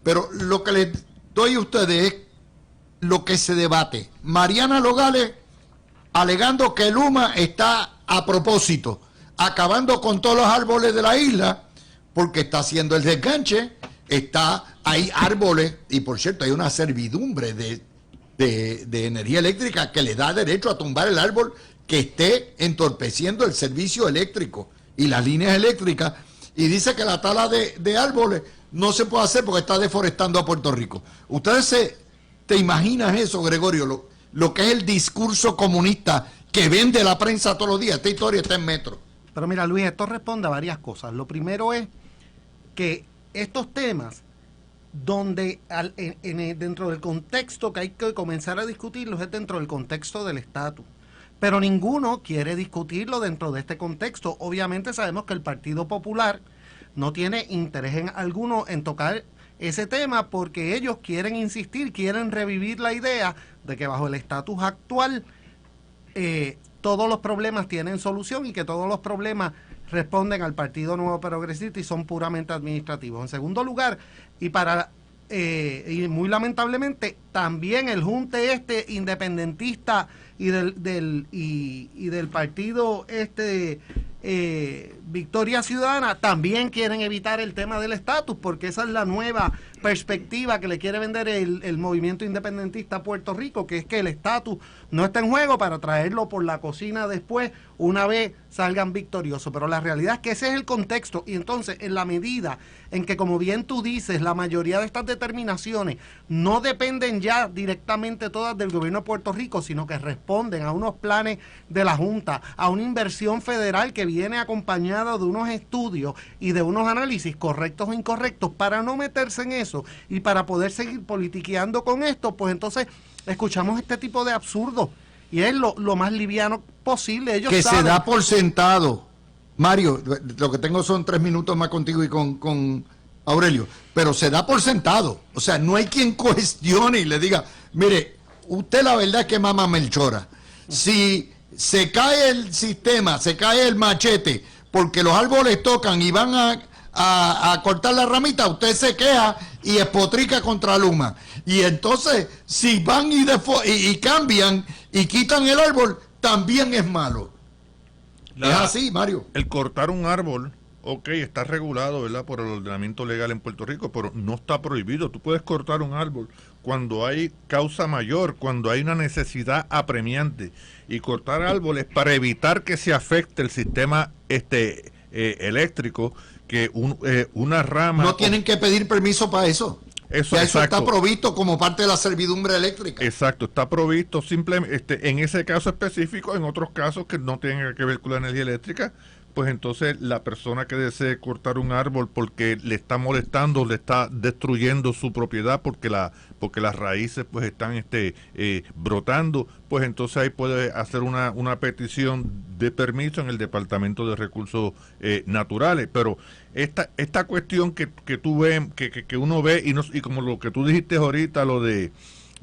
Pero lo que les doy a ustedes es lo que se debate. Mariana Nogales alegando que Luma está a propósito acabando con todos los árboles de la isla porque está haciendo el desganche. Hay árboles, y por cierto hay una servidumbre de energía eléctrica que le da derecho a tumbar el árbol que esté entorpeciendo el servicio eléctrico y las líneas eléctricas, y dice que la tala de árboles no se puede hacer porque está deforestando a Puerto Rico. ¿Ustedes te imaginan eso, Gregorio? Lo que es el discurso comunista que vende la prensa todos los días. Esta historia está en Metro. Pero mira, Luis, esto responde a varias cosas. Lo primero es que estos temas, donde dentro del contexto que hay que comenzar a discutirlos es dentro del contexto del estatus, pero ninguno quiere discutirlo dentro de este contexto. Obviamente sabemos que el Partido Popular no tiene interés alguno en tocar ese tema porque ellos quieren insistir, quieren revivir la idea de que bajo el estatus actual todos los problemas tienen solución y que todos los problemas responden al Partido Nuevo Progresista y son puramente administrativos. En segundo lugar, y muy lamentablemente, también el junte independentista y del partido Victoria Ciudadana también quieren evitar el tema del estatus, porque esa es la nueva perspectiva que le quiere vender el movimiento independentista a Puerto Rico, que es que el estatus no está en juego para traerlo por la cocina después, una vez salgan victoriosos. Pero la realidad es que ese es el contexto, y entonces en la medida en que, como bien tú dices, la mayoría de estas determinaciones no dependen ya directamente todas del gobierno de Puerto Rico, sino que responden a unos planes de la Junta, a una inversión federal que viene acompañada de unos estudios y de unos análisis correctos o incorrectos, para no meterse en eso y para poder seguir politiqueando con esto, pues entonces escuchamos este tipo de absurdo, y es lo más liviano posible. Ellos que saben. se da por sentado. Mario, lo que tengo son 3 minutos más contigo y con Aurelio, pero se da por sentado. O sea, no hay quien cuestione y le diga, mire, usted la verdad es que mama Melchora. Si se cae el sistema, se cae el machete, porque los árboles tocan y van a cortar la ramita, usted se queja y espotrica contra Luma. Y entonces, si van y cambian y quitan el árbol, también es malo. Es así, Mario. El cortar un árbol, ok, está regulado, ¿verdad?, por el ordenamiento legal en Puerto Rico, pero no está prohibido. Tú puedes cortar un árbol cuando hay causa mayor, cuando hay una necesidad apremiante. Y cortar árboles para evitar que se afecte el sistema eléctrico, que una rama... No tienen que pedir permiso para eso. Eso está provisto como parte de la servidumbre eléctrica. Exacto, está provisto simplemente en ese caso específico. En otros casos que no tienen que ver con la energía eléctrica, pues entonces la persona que desee cortar un árbol porque le está molestando, le está destruyendo su propiedad porque las raíces pues están brotando, pues entonces ahí puede hacer una petición de permiso en el Departamento de Recursos Naturales. Pero esta cuestión que tú ves, que uno ve, y como lo que tú dijiste ahorita, lo de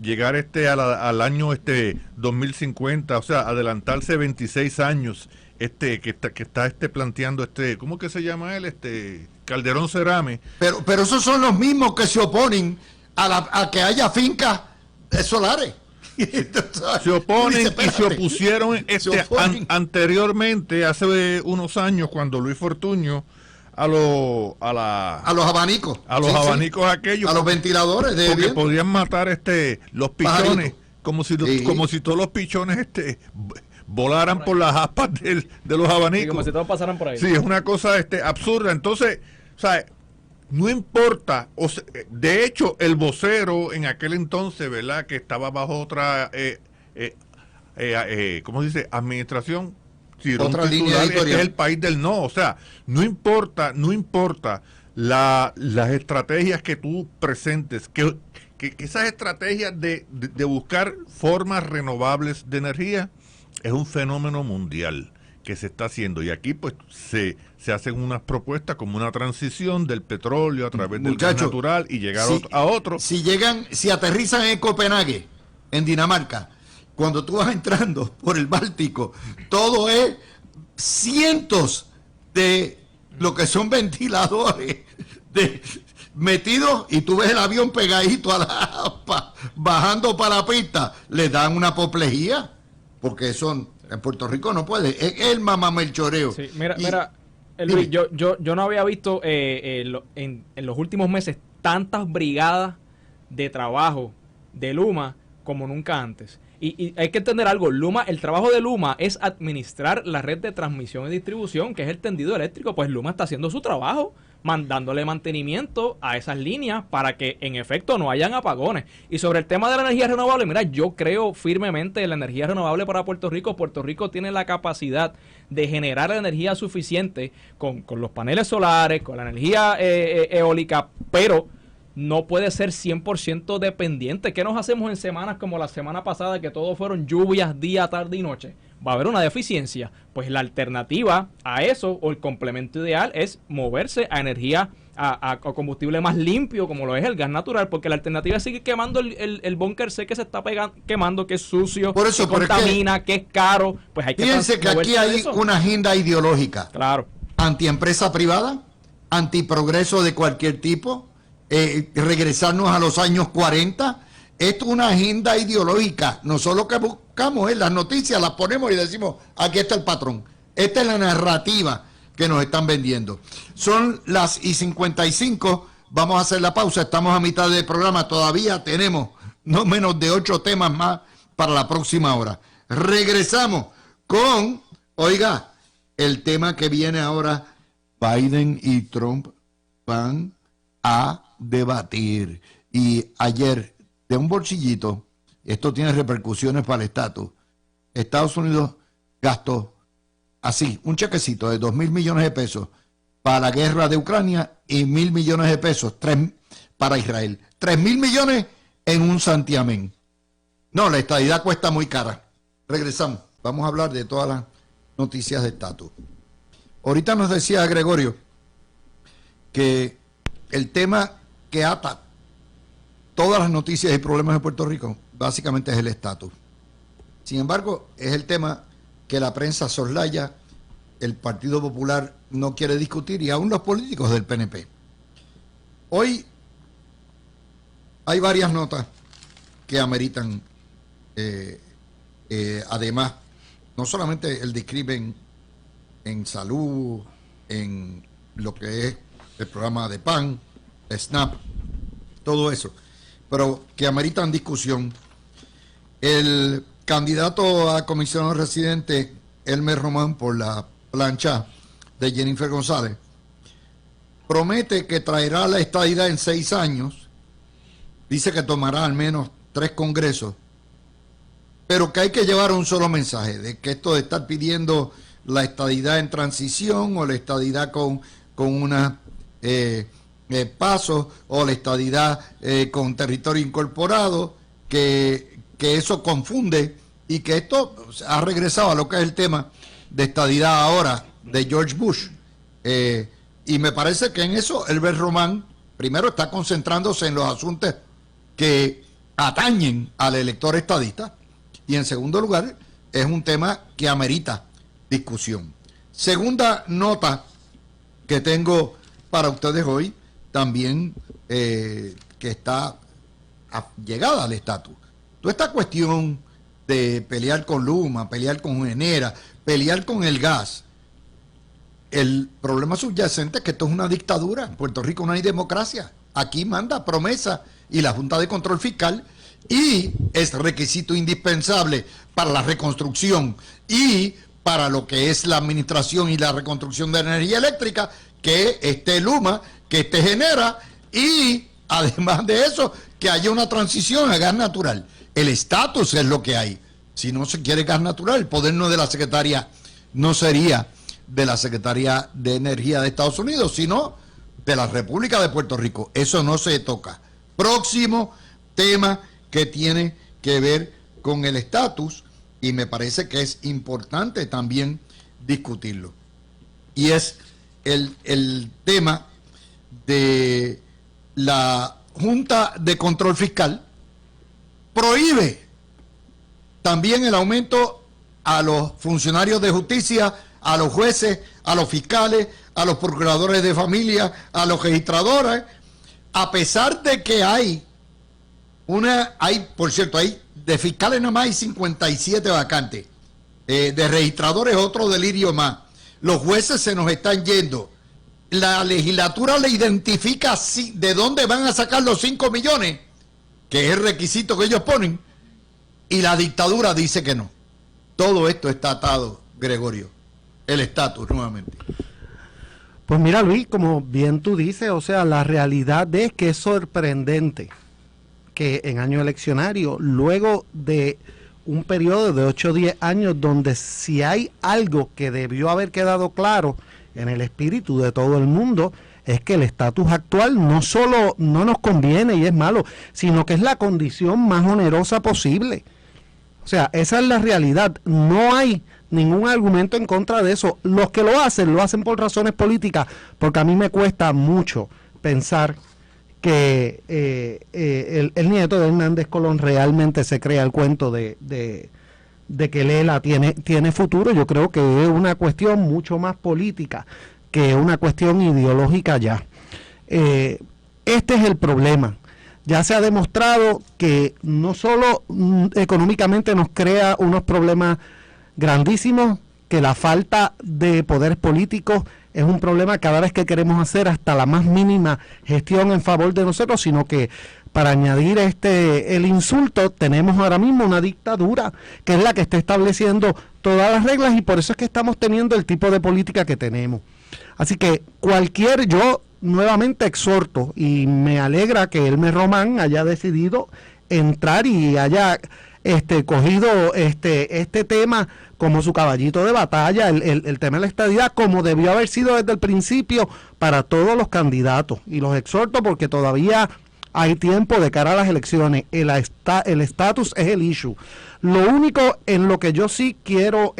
llegar al año 2050, o sea, adelantarse 26 años, que está planteando ¿cómo que se llama él? Calderón Cerame. Pero esos son los mismos que se oponen a que haya fincas solares. Se oponen y se opusieron anteriormente, hace unos años, cuando Luis Fortuño a los abanicos. A los abanicos aquellos. A los ventiladores de porque viento. Podían matar los pichones, como si todos los pichones volaran por las aspas de los abanicos. Sí, como si todos pasaran por ahí. Sí, es una cosa absurda. Entonces, o sea, no importa. De hecho, el vocero en aquel entonces, ¿verdad?, que estaba bajo otra, ¿cómo se dice?, administración. Sí, otra línea editorial. Es el país del no. O sea, no importa las estrategias que tú presentes, que esas estrategias de buscar formas renovables de energía es un fenómeno mundial que se está haciendo, y aquí pues se hacen unas propuestas como una transición del petróleo a través del gas natural y llegar a otro. Si aterrizan en Copenhague, en Dinamarca, cuando tú vas entrando por el Báltico, todo es cientos de lo que son ventiladores metidos, y tú ves el avión pegadito a la aspa, bajando para la pista, le dan una apoplejía. Porque eso en Puerto Rico no puede. Es el mamamelchoreo. Sí, mira, Luis, yo no había visto en los últimos meses tantas brigadas de trabajo de Luma como nunca antes. Y hay que entender algo, el trabajo de Luma es administrar la red de transmisión y distribución, que es el tendido eléctrico. Pues Luma está haciendo su trabajo, dándole mantenimiento a esas líneas para que en efecto no hayan apagones. Y sobre el tema de la energía renovable, mira, yo creo firmemente en la energía renovable para Puerto Rico. Puerto Rico tiene la capacidad de generar energía suficiente con los paneles solares, con la energía eólica, pero no puede ser 100% dependiente. ¿Qué nos hacemos en semanas como la semana pasada, que todo fueron lluvias día, tarde y noche? Va a haber una deficiencia. Pues la alternativa a eso, o el complemento ideal, es moverse a energía, a combustible más limpio, como lo es el gas natural, porque la alternativa es seguir quemando el búnker C que se está quemando, que es sucio, por eso, que contamina, que es caro. Pues hay que fíjense que aquí hay una agenda ideológica. Claro. Antiempresa privada, antiprogreso de cualquier tipo, regresarnos a los años 40. Esto es una agenda ideológica. Nosotros lo que buscamos es las noticias, las ponemos y decimos, aquí está el patrón. Esta es la narrativa que nos están vendiendo. Son las 55, vamos a hacer la pausa, estamos a mitad del programa, todavía tenemos no menos de 8 temas más para la próxima hora. Regresamos con, oiga, el tema que viene ahora, Biden y Trump van a debatir. Y ayer, de un bolsillito, esto tiene repercusiones para el estatus, Estados Unidos gastó así, un chequecito de 2.000 millones de pesos para la guerra de Ucrania y 1.000 millones de pesos para Israel. 3.000 millones en un santiamén. No, la estadidad cuesta muy cara. Regresamos. Vamos a hablar de todas las noticias de estatus. Ahorita nos decía Gregorio que el tema que ata todas las noticias y problemas de Puerto Rico básicamente es el estatus. Sin embargo, es el tema que la prensa soslaya, el Partido Popular no quiere discutir y aún los políticos del PNP. Hoy hay varias notas que ameritan, además, no solamente el describen en salud, en lo que es el programa de PAN, SNAP, todo eso, pero que ameritan discusión. El candidato a comisionado residente, Elmer Román, por la plancha de Jennifer González, promete que traerá la estadidad en 6 años, dice que tomará al menos 3 congresos, pero que hay que llevar un solo mensaje, de que esto de estar pidiendo la estadidad en transición o la estadidad con unos pasos o la estadidad con territorio incorporado, que eso confunde y que esto ha regresado a lo que es el tema de estadidad ahora de George Bush. Y me parece que en eso Elmer Román primero está concentrándose en los asuntos que atañen al elector estadista y en segundo lugar es un tema que amerita discusión. Segunda nota que tengo para ustedes hoy, también que está llegada al estatus. Toda esta cuestión de pelear con Luma, pelear con Genera, pelear con el gas, el problema subyacente es que esto es una dictadura. En Puerto Rico no hay democracia. Aquí manda promesa y la Junta de Control Fiscal, y es requisito indispensable para la reconstrucción y para lo que es la administración y la reconstrucción de energía eléctrica, que esté Luma, que esté Genera, y además de eso, que haya una transición a gas natural. El estatus es lo que hay. Si no se quiere gas natural, el poder no de la secretaria, no sería de la Secretaría de Energía de Estados Unidos, sino de la República de Puerto Rico. Eso no se toca. Próximo tema que tiene que ver con el estatus, y me parece que es importante también discutirlo, y es el tema de la Junta de Control Fiscal. Prohíbe también el aumento a los funcionarios de justicia, a los jueces, a los fiscales, a los procuradores de familia, a los registradores, a pesar de que hay de fiscales nada más hay 57 vacantes, de registradores otro delirio más. Los jueces se nos están yendo. La legislatura le identifica de dónde van a sacar los 5 millones, que es el requisito que ellos ponen, y la dictadura dice que no. Todo esto está atado, Gregorio, el estatus nuevamente. Pues mira, Luis, como bien tú dices, o sea, la realidad es que es sorprendente que en año eleccionario, luego de un periodo de 8 o 10 años donde si hay algo que debió haber quedado claro en el espíritu de todo el mundo, es que el estatus actual no solo no nos conviene y es malo, sino que es la condición más onerosa posible. O sea, esa es la realidad. No hay ningún argumento en contra de eso. Los que lo hacen por razones políticas, porque a mí me cuesta mucho pensar que el nieto de Hernández Colón realmente se crea el cuento de que Lela tiene futuro. Yo creo que es una cuestión mucho más política que una cuestión ideológica ya. Este es el problema. Ya se ha demostrado que no solo económicamente nos crea unos problemas grandísimos que la falta de poderes políticos es un problema cada vez que queremos hacer hasta la más mínima gestión en favor de nosotros, sino que para añadir el insulto, tenemos ahora mismo una dictadura que es la que está estableciendo todas las reglas, y por eso es que estamos teniendo el tipo de política que tenemos. Así que yo nuevamente exhorto, y me alegra que Elmer Román haya decidido entrar y haya cogido este tema como su caballito de batalla, el tema de la estadidad, como debió haber sido desde el principio para todos los candidatos. Y los exhorto porque todavía hay tiempo de cara a las elecciones. El estatus es el issue. Lo único en lo que yo sí quiero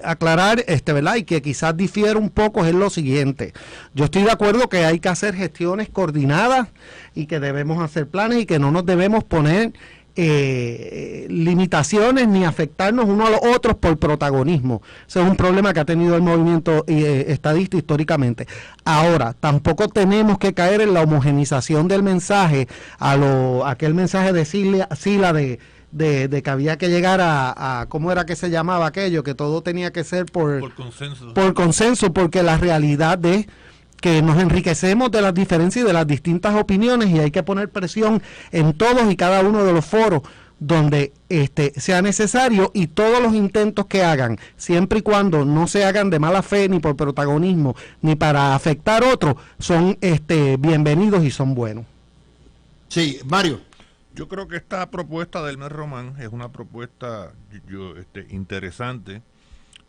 aclarar, ¿verdad? Y que quizás difiere un poco es lo siguiente. Yo estoy de acuerdo que hay que hacer gestiones coordinadas y que debemos hacer planes y que no nos debemos poner limitaciones ni afectarnos unos a los otros por protagonismo. Ese es un problema que ha tenido el movimiento estadista históricamente. Ahora, tampoco tenemos que caer en la homogenización del mensaje, aquel mensaje de Sila de que había que llegar a ¿cómo era que se llamaba aquello? Que todo tenía que ser por consenso. Por consenso, porque la realidad es que nos enriquecemos de las diferencias y de las distintas opiniones, y hay que poner presión en todos y cada uno de los foros donde sea necesario, y todos los intentos que hagan, siempre y cuando no se hagan de mala fe, ni por protagonismo, ni para afectar a otros, son bienvenidos y son buenos. Sí, Mario. Yo creo que esta propuesta del Elmer Román es una propuesta interesante.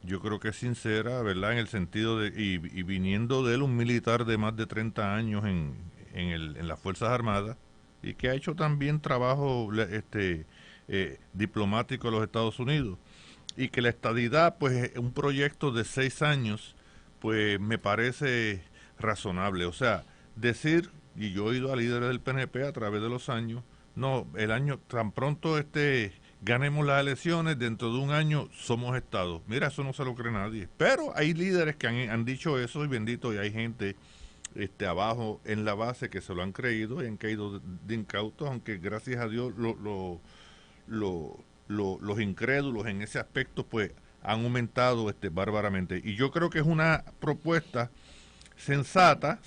Yo creo que es sincera, ¿verdad? En el sentido de, y viniendo de él, un militar de más de 30 años en las Fuerzas Armadas, y que ha hecho también trabajo diplomático en los Estados Unidos, y que la estadidad, pues un proyecto de 6 años, pues me parece razonable. O sea, decir, y yo he ido a líderes del PNP a través de los años, no, el año, tan pronto ganemos las elecciones, dentro de un año somos Estado. Mira, eso no se lo cree nadie. Pero hay líderes que han dicho eso, y bendito, y hay gente abajo en la base que se lo han creído y han caído de incautos, aunque gracias a Dios los incrédulos en ese aspecto pues han aumentado bárbaramente. Y yo creo que es una propuesta sensata,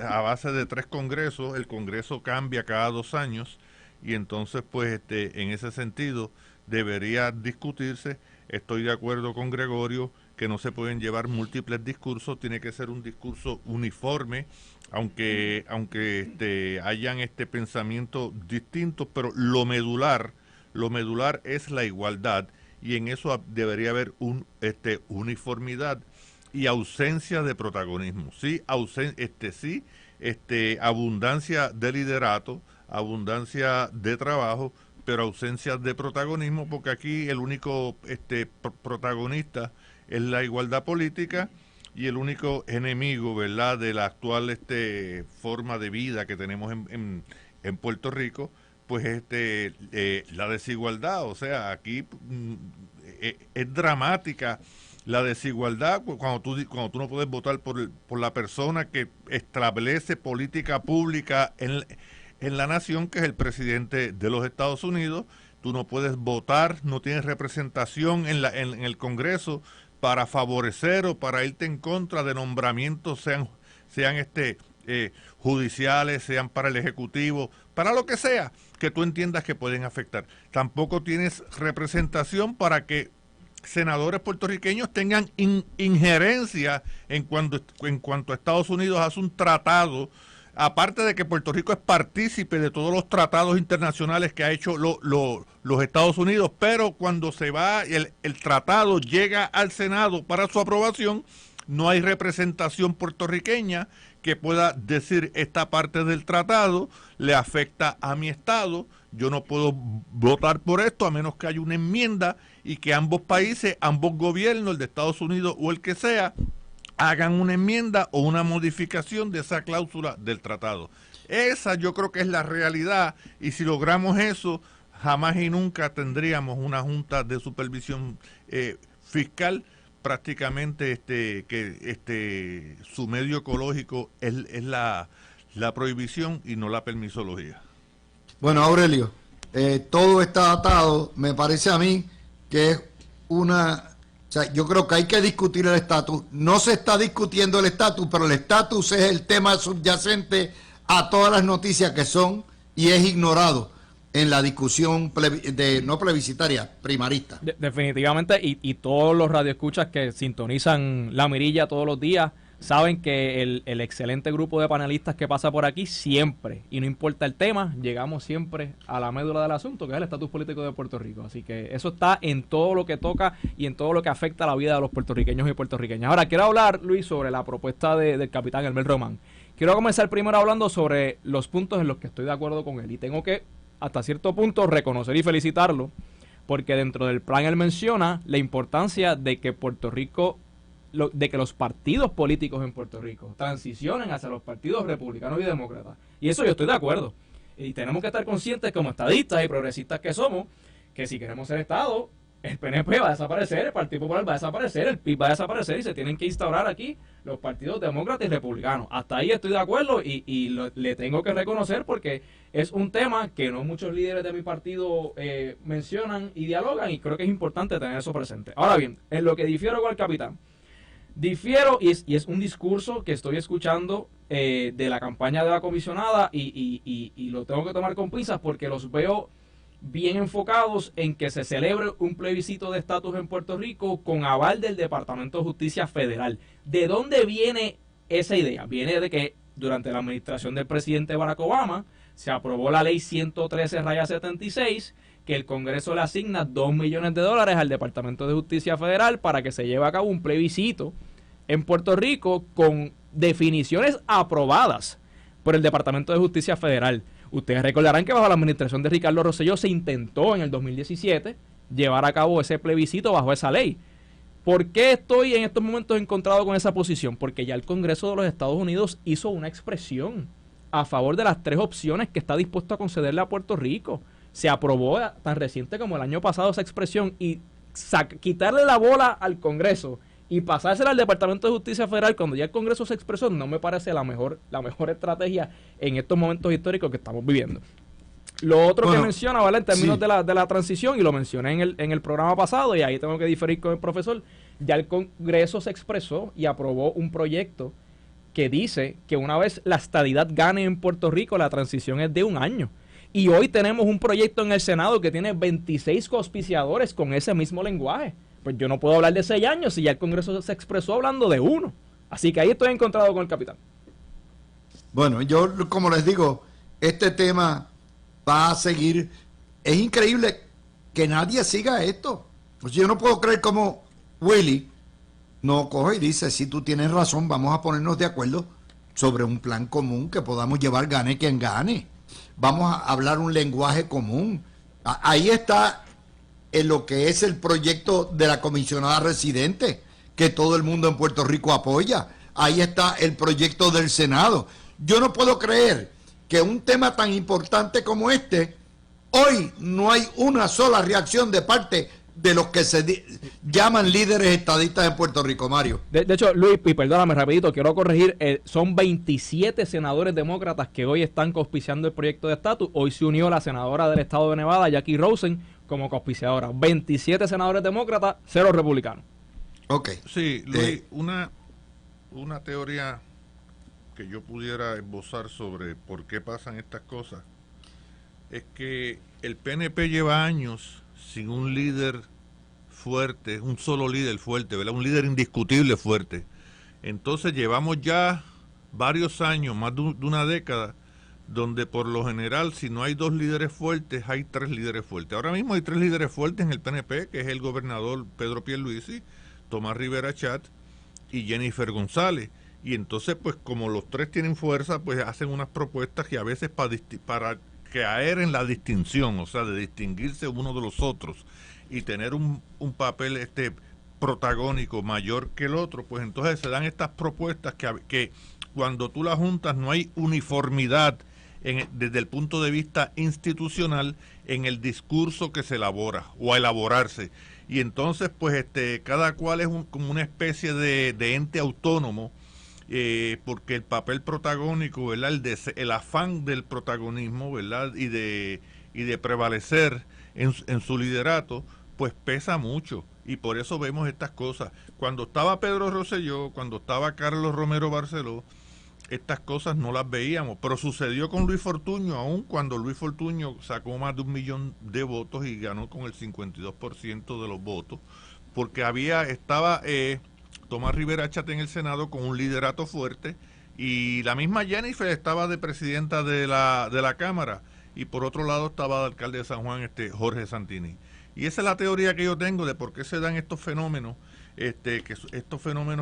a base de 3 congresos. El Congreso cambia cada 2 años, y entonces pues en ese sentido debería discutirse. Estoy de acuerdo con Gregorio que no se pueden llevar múltiples discursos, tiene que ser un discurso uniforme, aunque hayan pensamientos distintos, pero lo medular es la igualdad, y en eso debería haber uniformidad y ausencia de protagonismo. Sí, abundancia de liderato, abundancia de trabajo, pero ausencia de protagonismo, porque aquí el único protagonista es la igualdad política, y el único enemigo, ¿verdad?, de la actual forma de vida que tenemos en Puerto Rico, pues la desigualdad. O sea, aquí es dramática la desigualdad cuando tú no puedes votar por la persona que establece política pública en la nación, que es el presidente de los Estados Unidos. Tú no puedes votar, no tienes representación en el Congreso para favorecer o para irte en contra de nombramientos, sean judiciales, sean para el Ejecutivo, para lo que sea que tú entiendas que pueden afectar. Tampoco tienes representación para que senadores puertorriqueños tengan injerencia en cuanto a Estados Unidos hace un tratado, aparte de que Puerto Rico es partícipe de todos los tratados internacionales que ha hecho los Estados Unidos, pero cuando se va el tratado llega al Senado para su aprobación, no hay representación puertorriqueña que pueda decir: esta parte del tratado le afecta a mi estado, yo no puedo votar por esto a menos que haya una enmienda y que ambos países, ambos gobiernos, el de Estados Unidos o el que sea, hagan una enmienda o una modificación de esa cláusula del tratado. Esa yo creo que es la realidad, y si logramos eso, jamás y nunca tendríamos una junta de supervisión fiscal. Prácticamente su medio ecológico es la prohibición y no la permisología. Bueno, Aurelio, todo está atado. Me parece a mí que es una... O sea, yo creo que hay que discutir el estatus. No se está discutiendo el estatus, pero el estatus es el tema subyacente a todas las noticias que son y es ignorado en la discusión no plebiscitaria, primarista. Definitivamente, y todos los radioescuchas que sintonizan La Mirilla todos los días saben que el excelente grupo de panelistas que pasa por aquí siempre, y no importa el tema, llegamos siempre a la médula del asunto, que es el estatus político de Puerto Rico. Así que eso está en todo lo que toca y en todo lo que afecta a la vida de los puertorriqueños y puertorriqueñas. Ahora, quiero hablar, Luis, sobre la propuesta del capitán Elmer Román. Quiero comenzar primero hablando sobre los puntos en los que estoy de acuerdo con él. Y tengo que, hasta cierto punto, reconocer y felicitarlo, porque dentro del plan él menciona la importancia de que Puerto Rico... de que los partidos políticos en Puerto Rico transicionen hacia los partidos republicanos y demócratas. Y eso yo estoy de acuerdo. Y tenemos que estar conscientes como estadistas y progresistas que somos, que si queremos ser Estado, el PNP va a desaparecer, el Partido Popular va a desaparecer, el PIB va a desaparecer y se tienen que instaurar aquí los partidos demócratas y republicanos. Hasta ahí estoy de acuerdo le tengo que reconocer porque es un tema que no muchos líderes de mi partido mencionan y dialogan y creo que es importante tener eso presente. Ahora bien, en lo que difiero con el capitán, difiero y es un discurso que estoy escuchando de la campaña de la comisionada y lo tengo que tomar con pinzas porque los veo bien enfocados en que se celebre un plebiscito de estatus en Puerto Rico con aval del Departamento de Justicia Federal. ¿De dónde viene esa idea? Viene de que durante la administración del presidente Barack Obama se aprobó la ley 113-76 que el Congreso le asigna $2 millones al Departamento de Justicia Federal para que se lleve a cabo un plebiscito en Puerto Rico con definiciones aprobadas por el Departamento de Justicia Federal. Ustedes recordarán que bajo la administración de Ricardo Rosselló se intentó en el 2017 llevar a cabo ese plebiscito bajo esa ley. ¿Por qué estoy en estos momentos encontrado con esa posición? Porque ya el Congreso de los Estados Unidos hizo una expresión a favor de las 3 opciones que está dispuesto a concederle a Puerto Rico. Se aprobó tan reciente como el año pasado esa expresión y quitarle la bola al Congreso y pasársela al Departamento de Justicia Federal cuando ya el Congreso se expresó no me parece la mejor estrategia en estos momentos históricos que estamos viviendo. Lo otro que menciona, ¿vale? En términos sí, de la transición, y lo mencioné en el programa pasado, y ahí tengo que diferir con el profesor, ya el Congreso se expresó y aprobó un proyecto que dice que una vez la estadidad gane en Puerto Rico, la transición es de 1 año. Y hoy tenemos un proyecto en el Senado que tiene 26 coauspiciadores con ese mismo lenguaje. Pues yo no puedo hablar de 6 años si ya el Congreso se expresó hablando de 1. Así que ahí estoy encontrado con el capitán. Bueno, yo como les digo, este tema va a seguir. Es increíble que nadie siga esto. Pues yo no puedo creer cómo Willy no coge y dice, si tú tienes razón, vamos a ponernos de acuerdo sobre un plan común que podamos llevar, gane quien gane. Vamos a hablar un lenguaje común. Ahí está en lo que es el proyecto de la comisionada residente, que todo el mundo en Puerto Rico apoya. Ahí está el proyecto del Senado. Yo no puedo creer que un tema tan importante como este, hoy no hay una sola reacción de parte de los que se llaman líderes estadistas en Puerto Rico, Mario. De hecho, Luis, y perdóname rapidito, quiero corregir, son 27 senadores demócratas que hoy están coauspiciando el proyecto de estatus. Hoy se unió la senadora del estado de Nevada, Jackie Rosen, como coauspiciadora. 27 senadores demócratas, 0 republicanos. Ok. Sí, Luis, una teoría que yo pudiera esbozar sobre por qué pasan estas cosas es que el PNP lleva años sin un líder fuerte, un solo líder fuerte, ¿verdad? Un líder indiscutible fuerte. Entonces llevamos ya varios años, más de una década, donde por lo general, si no hay 2 líderes fuertes, hay 3 líderes fuertes. Ahora mismo hay 3 líderes fuertes en el PNP, que es el gobernador Pedro Pierluisi, Tomás Rivera Chat y Jennifer González. Y entonces, pues como los 3 tienen fuerza, pues hacen unas propuestas que a veces para caer en la distinción, o sea, de distinguirse uno de los otros y tener un papel protagónico mayor que el otro, pues entonces se dan estas propuestas que cuando tú las juntas no hay uniformidad desde el punto de vista institucional en el discurso que se elabora o a elaborarse. Y entonces, pues cada cual es como una especie de ente autónomo, porque el papel protagónico, ¿verdad? El afán del protagonismo, ¿verdad? Y de prevalecer en su liderato, pues pesa mucho. Y por eso vemos estas cosas. Cuando estaba Pedro Rosselló, cuando estaba Carlos Romero Barceló, estas cosas no las veíamos. Pero sucedió con Luis Fortuño, aun cuando Luis Fortuño sacó más de 1 millón de votos y ganó con el 52% de los votos, porque estaba Tomás Rivera Chat en el Senado con un liderato fuerte, y la misma Jennifer estaba de presidenta de la Cámara, y por otro lado estaba el alcalde de San Juan, Jorge Santini. Y esa es la teoría que yo tengo de por qué se dan estos fenómenos,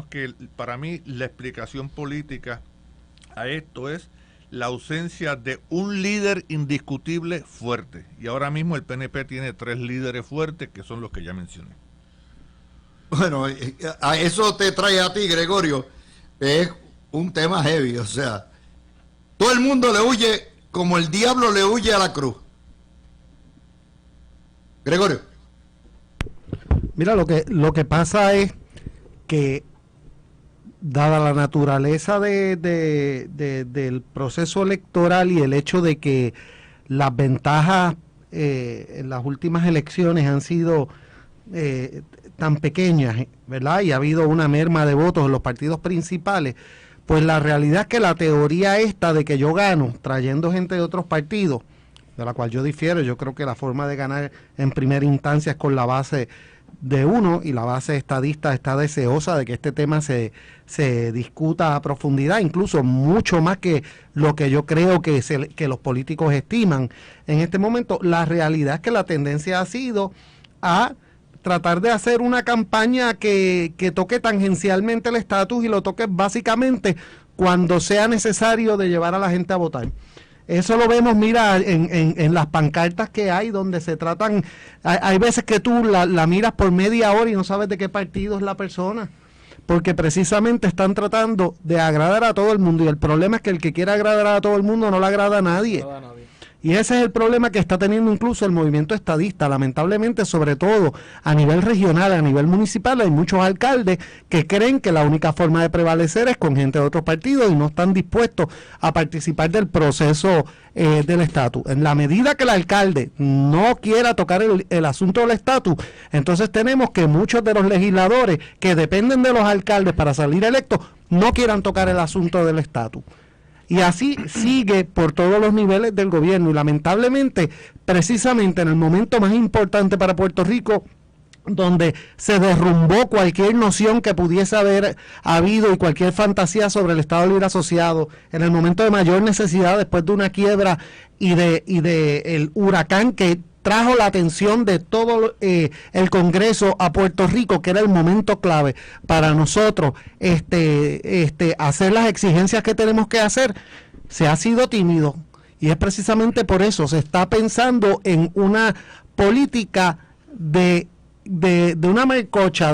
que para mí la explicación política a esto es la ausencia de un líder indiscutible fuerte. Y ahora mismo el PNP tiene 3 líderes fuertes, que son los que ya mencioné. Bueno, a eso te trae a ti, Gregorio. Es un tema heavy, o sea, todo el mundo le huye como el diablo le huye a la cruz. Gregorio. Mira, lo que pasa es que, dada la naturaleza del proceso electoral y el hecho de que las ventajas en las últimas elecciones han sido tan pequeñas, ¿verdad? Y ha habido una merma de votos en los partidos principales, pues la realidad es que la teoría esta de que yo gano trayendo gente de otros partidos, de la cual yo difiero, yo creo que la forma de ganar en primera instancia es con la base de uno, y la base estadista está deseosa de que este tema se discuta a profundidad, incluso mucho más que lo que yo creo que los políticos estiman en este momento. La realidad es que la tendencia ha sido a tratar de hacer una campaña que toque tangencialmente el estatus, y lo toque básicamente cuando sea necesario de llevar a la gente a votar. Eso lo vemos, mira, en las pancartas que hay, donde se tratan, hay veces que tú la miras por media hora y no sabes de qué partido es la persona, porque precisamente están tratando de agradar a todo el mundo, y el problema es que el que quiere agradar a todo el mundo no le agrada a nadie. Y ese es el problema que está teniendo incluso el movimiento estadista. Lamentablemente, sobre todo a nivel regional, a nivel municipal, hay muchos alcaldes que creen que la única forma de prevalecer es con gente de otros partidos, y no están dispuestos a participar del proceso del estatus. En la medida que el alcalde no quiera tocar el asunto del estatus, entonces tenemos que muchos de los legisladores que dependen de los alcaldes para salir electos no quieran tocar el asunto del estatus. Y así sigue por todos los niveles del gobierno, y lamentablemente, precisamente en el momento más importante para Puerto Rico, donde se derrumbó cualquier noción que pudiese haber habido y cualquier fantasía sobre el Estado Libre Asociado, en el momento de mayor necesidad después de una quiebra y de el huracán que trajo la atención de todo el Congreso a Puerto Rico, que era el momento clave para nosotros hacer las exigencias que tenemos que hacer, se ha sido tímido. Y es precisamente por eso se está pensando en una política de una melcocha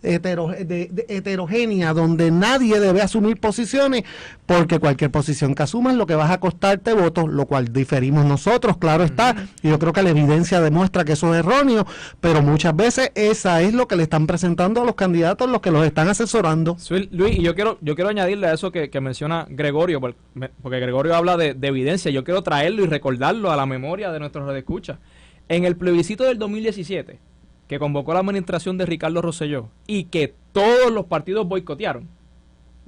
heterogénea, donde nadie debe asumir posiciones, porque cualquier posición que asumas lo que vas a costarte votos, lo cual diferimos nosotros, claro está, y yo creo que la evidencia demuestra que eso es erróneo, pero muchas veces esa es lo que le están presentando a los candidatos, los que los están asesorando. Sí, Luis, y yo quiero añadirle a eso que menciona Gregorio, porque Gregorio habla de evidencia. Yo quiero traerlo y recordarlo a la memoria de nuestros radioescuchas. En el plebiscito del 2017, que convocó la administración de Ricardo Rosselló y que todos los partidos boicotearon,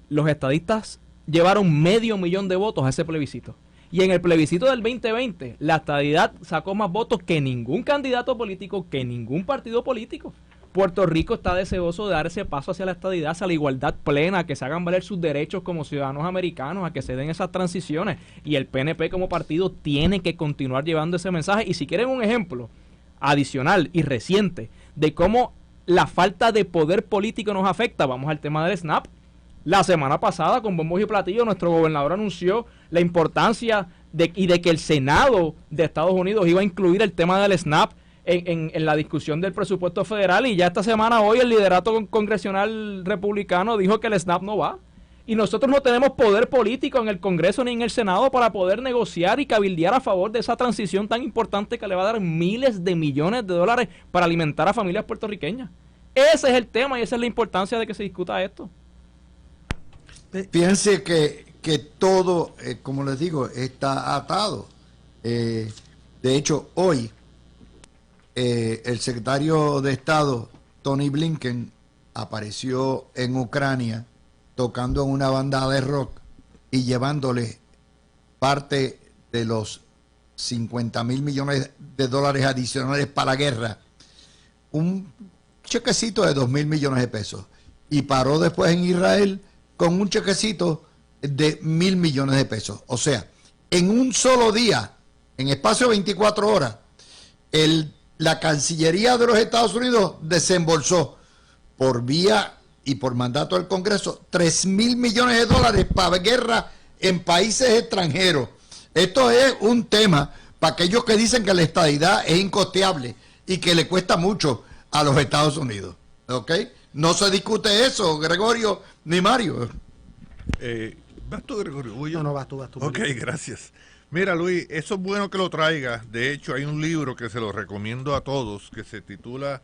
los estadistas llevaron 500,000 de votos a ese plebiscito. Y en el plebiscito del 2020, la estadidad sacó más votos que ningún candidato político, que ningún partido político. Puerto Rico está deseoso de dar ese paso hacia la estadidad, hacia la igualdad plena, a que se hagan valer sus derechos como ciudadanos americanos, a que se den esas transiciones. Y el PNP como partido tiene que continuar llevando ese mensaje. Y si quieren un ejemplo adicional y reciente de cómo la falta de poder político nos afecta, vamos al tema del SNAP. La semana pasada, con bombos y platillos, nuestro gobernador anunció la importancia de que el Senado de Estados Unidos iba a incluir el tema del SNAP en la discusión del presupuesto federal, y ya esta semana, hoy, el liderato congresional republicano dijo que el SNAP no va. Y nosotros no tenemos poder político en el Congreso ni en el Senado para poder negociar y cabildear a favor de esa transición tan importante que le va a dar miles de millones de dólares para alimentar a familias puertorriqueñas. Ese es el tema y esa es la importancia de que se discuta esto. Fíjense que todo, como les digo, está atado. De hecho, hoy el secretario de Estado, Tony Blinken, apareció en Ucrania tocando en una banda de rock y llevándole parte de los 50,000 millones de dólares adicionales para la guerra, un chequecito de 2,000 millones de pesos. Y paró después en Israel con un chequecito de 1,000 millones de pesos. O sea, en un solo día, en espacio de 24 horas, la Cancillería de los Estados Unidos desembolsó por vía y por mandato del Congreso 3,000 millones de dólares para guerra en países extranjeros. Esto es un tema para aquellos que dicen que la estadidad es incosteable y que le cuesta mucho a los Estados Unidos. ¿Ok? No se discute eso, Gregorio ni Mario. ¿Vas tú, Gregorio? No, vas tú. Ok, gracias. Mira, Luis, eso es bueno que lo traigas. De hecho, hay un libro que se lo recomiendo a todos que se titula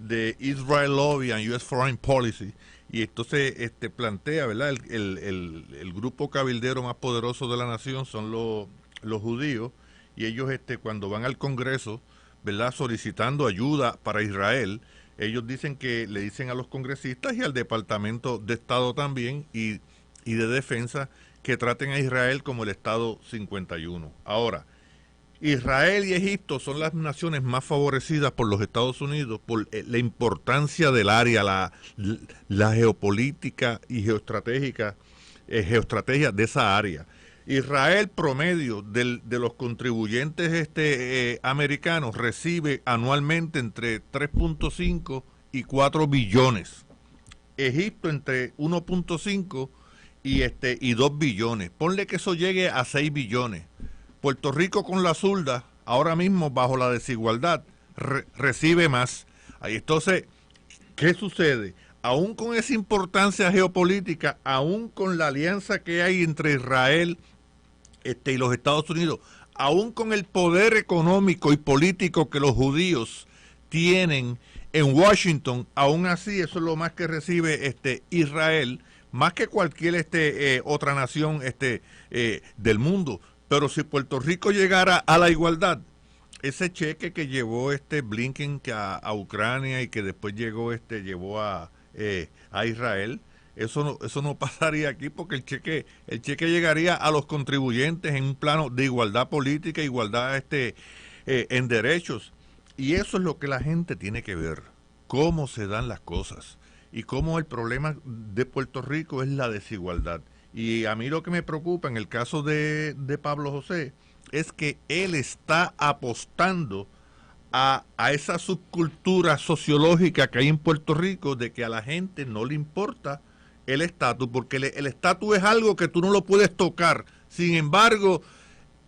The Israel Lobby and U.S. Foreign Policy. Y entonces plantea, ¿verdad? El grupo cabildero más poderoso de la nación son los judíos. Y ellos cuando van al Congreso, ¿verdad? Solicitando ayuda para Israel, ellos dicen que le dicen a los congresistas y al Departamento de Estado también y de Defensa que traten a Israel como el Estado 51. Ahora, Israel y Egipto son las naciones más favorecidas por los Estados Unidos por la importancia del área, la geopolítica y geoestrategia de esa área. Israel promedio de los contribuyentes americanos recibe anualmente entre 3.5 y 4 billones. Egipto entre 1.5 y 2 billones. Ponle que eso llegue a 6 billones. Puerto Rico con la zurda, ahora mismo bajo la desigualdad, recibe más. Ahí entonces, ¿qué sucede? Aún con esa importancia geopolítica, aún con la alianza que hay entre Israel y los Estados Unidos, aún con el poder económico y político que los judíos tienen en Washington, aún así eso es lo más que recibe Israel, más que cualquier otra nación del mundo. Pero si Puerto Rico llegara a la igualdad, ese cheque que llevó Blinken a Ucrania y que después llevó a Israel, eso no pasaría aquí porque el cheque llegaría a los contribuyentes en un plano de igualdad política, igualdad en derechos. Y eso es lo que la gente tiene que ver, cómo se dan las cosas y cómo el problema de Puerto Rico es la desigualdad. Y a mí lo que me preocupa en el caso de Pablo José es que él está apostando a esa subcultura sociológica que hay en Puerto Rico de que a la gente no le importa el estatus, porque el estatus es algo que tú no lo puedes tocar. Sin embargo,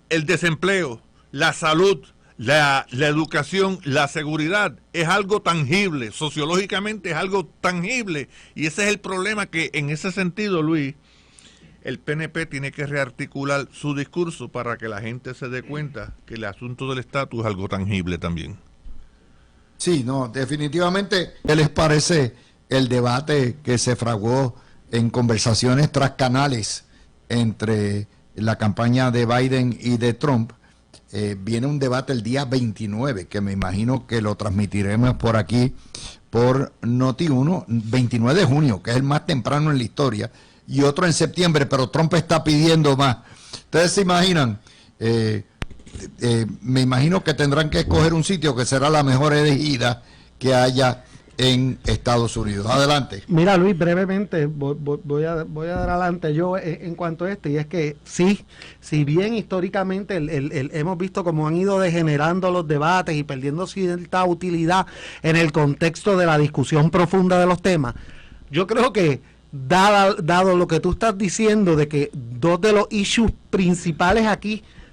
el desempleo, la salud, la educación, la seguridad es algo tangible, sociológicamente es algo tangible, y ese es el problema que en ese sentido, Luis, el PNP tiene que rearticular su discurso para que la gente se dé cuenta que el asunto del estatus es algo tangible también. Sí, no, definitivamente, ¿qué les parece el debate que se fraguó en conversaciones tras canales entre la campaña de Biden y de Trump? Viene un debate el día 29, que me imagino que lo transmitiremos por aquí, por Noti1, 29 de junio, que es el más temprano en la historia, y otro en septiembre, pero Trump está pidiendo más. Ustedes se imaginan, me imagino que tendrán que escoger un sitio que será la mejor elegida que haya en Estados Unidos. Adelante. Mira, Luis, brevemente voy a dar adelante yo en cuanto a y es que sí, si bien históricamente hemos visto cómo han ido degenerando los debates y perdiendo cierta utilidad en el contexto de la discusión profunda de los temas, yo creo que dado lo que tú estás diciendo de que dos de los issues principales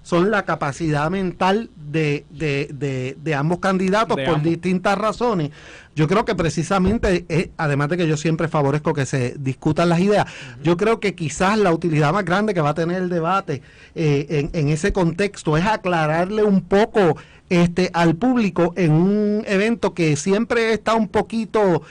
son la capacidad mental de ambos candidatos distintas razones. Yo creo que precisamente, además de que yo siempre favorezco que se discutan las ideas, yo creo que quizás la utilidad más grande que va a tener el debate en ese contexto es aclararle un poco al público en un evento que siempre está un poquito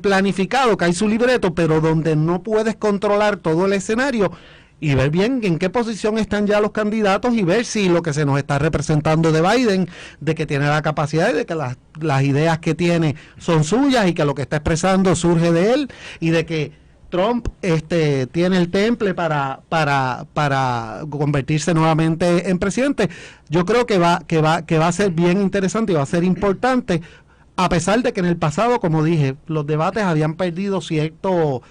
planificado, que hay su libreto, pero donde no puedes controlar todo el escenario. y ver bien en qué posición están ya los candidatos y ver si lo que se nos está representando de Biden, de que tiene la capacidad y de que las ideas que tiene son suyas y que lo que está expresando surge de él, y de que Trump tiene el temple para convertirse nuevamente en presidente. Yo creo que va a ser bien interesante y va a ser importante, a pesar de que en el pasado, como dije, los debates habían perdido cierto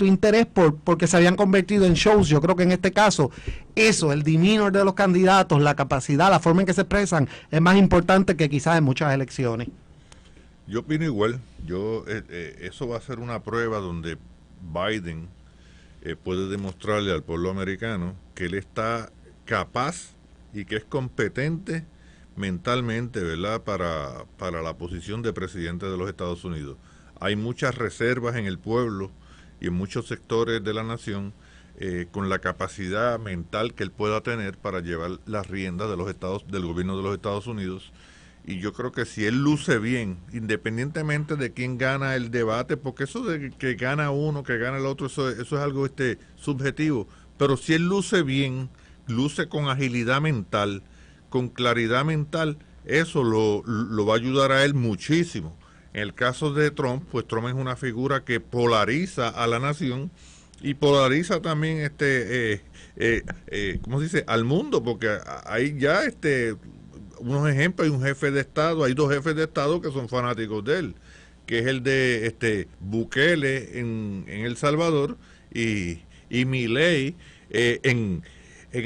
interés porque se habían convertido en shows. Yo creo que en este caso eso, el demeanor de los candidatos, la capacidad, la forma en que se expresan, es más importante que quizás en muchas elecciones. Yo opino igual. Eso va a ser una prueba donde Biden puede demostrarle al pueblo americano que él está capaz y que es competente mentalmente, ¿verdad?, para la posición de presidente de los Estados Unidos. Hay muchas reservas en el pueblo y en muchos sectores de la nación con la capacidad mental que él pueda tener para llevar las riendas del gobierno de los Estados Unidos. Y yo creo que si él luce bien, independientemente de quién gana el debate, porque eso de que gana uno, que gana el otro, eso es algo subjetivo, pero si él luce bien, luce con agilidad mental, con claridad mental, eso lo va a ayudar a él muchísimo. En el caso de Trump, pues Trump es una figura que polariza a la nación y polariza también ¿cómo se dice?, al mundo, porque hay ya unos ejemplos. Hay un jefe de Estado, hay dos jefes de Estado que son fanáticos de él, que es el de Bukele en El Salvador y Milei en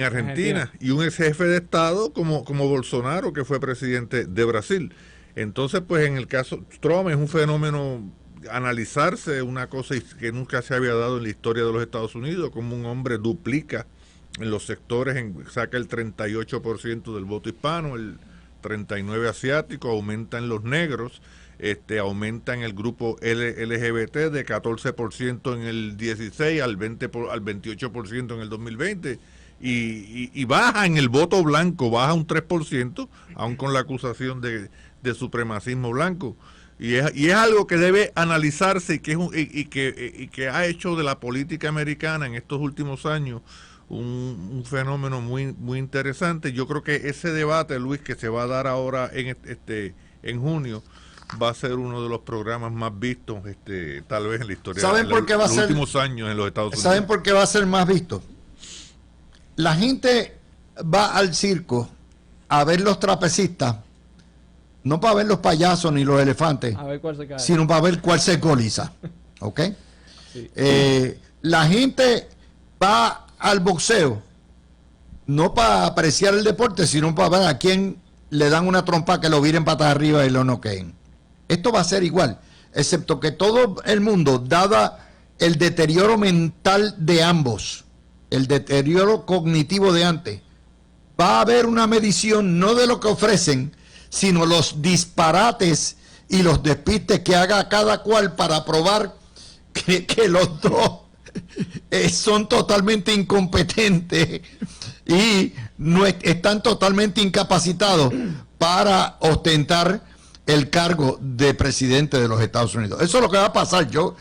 Argentina, y un ex jefe de Estado como Bolsonaro, que fue presidente de Brasil. Entonces, pues en el caso Trump es un fenómeno, analizarse una cosa que nunca se había dado en la historia de los Estados Unidos, como un hombre duplica en los sectores, saca el 38% del voto hispano, el 39% asiático, aumenta en los negros, aumenta en el grupo LGBT de 14% en el 16 al 28% en el 2020, y baja en el voto blanco, baja un 3%, aun con la acusación de supremacismo blanco. Y es algo que debe analizarse y que ha hecho de la política americana en estos últimos años un fenómeno muy muy interesante. Yo creo que ese debate, Luis, que se va a dar ahora en junio, va a ser uno de los programas más vistos tal vez en la historia ¿Saben por qué va a ser, los últimos años en los Estados Unidos? ¿Saben por qué va a ser más visto? La gente va al circo a ver los trapecistas, no para ver los payasos ni los elefantes, A ver cuál se cae. sino para ver cuál se coliza. ¿Ok? Sí. La gente va al boxeo no para apreciar el deporte, sino para ver a quién le dan una trompa que lo viren patas arriba y lo noqueen. Esto va a ser igual, excepto que todo el mundo, dada el deterioro mental de ambos, el deterioro cognitivo de antes, va a haber una medición no de lo que ofrecen, sino los disparates y los despistes que haga cada cual para probar que los dos son totalmente incompetentes y no están totalmente incapacitados para ostentar el cargo de presidente de los Estados Unidos. Eso es lo que va a pasar. Yo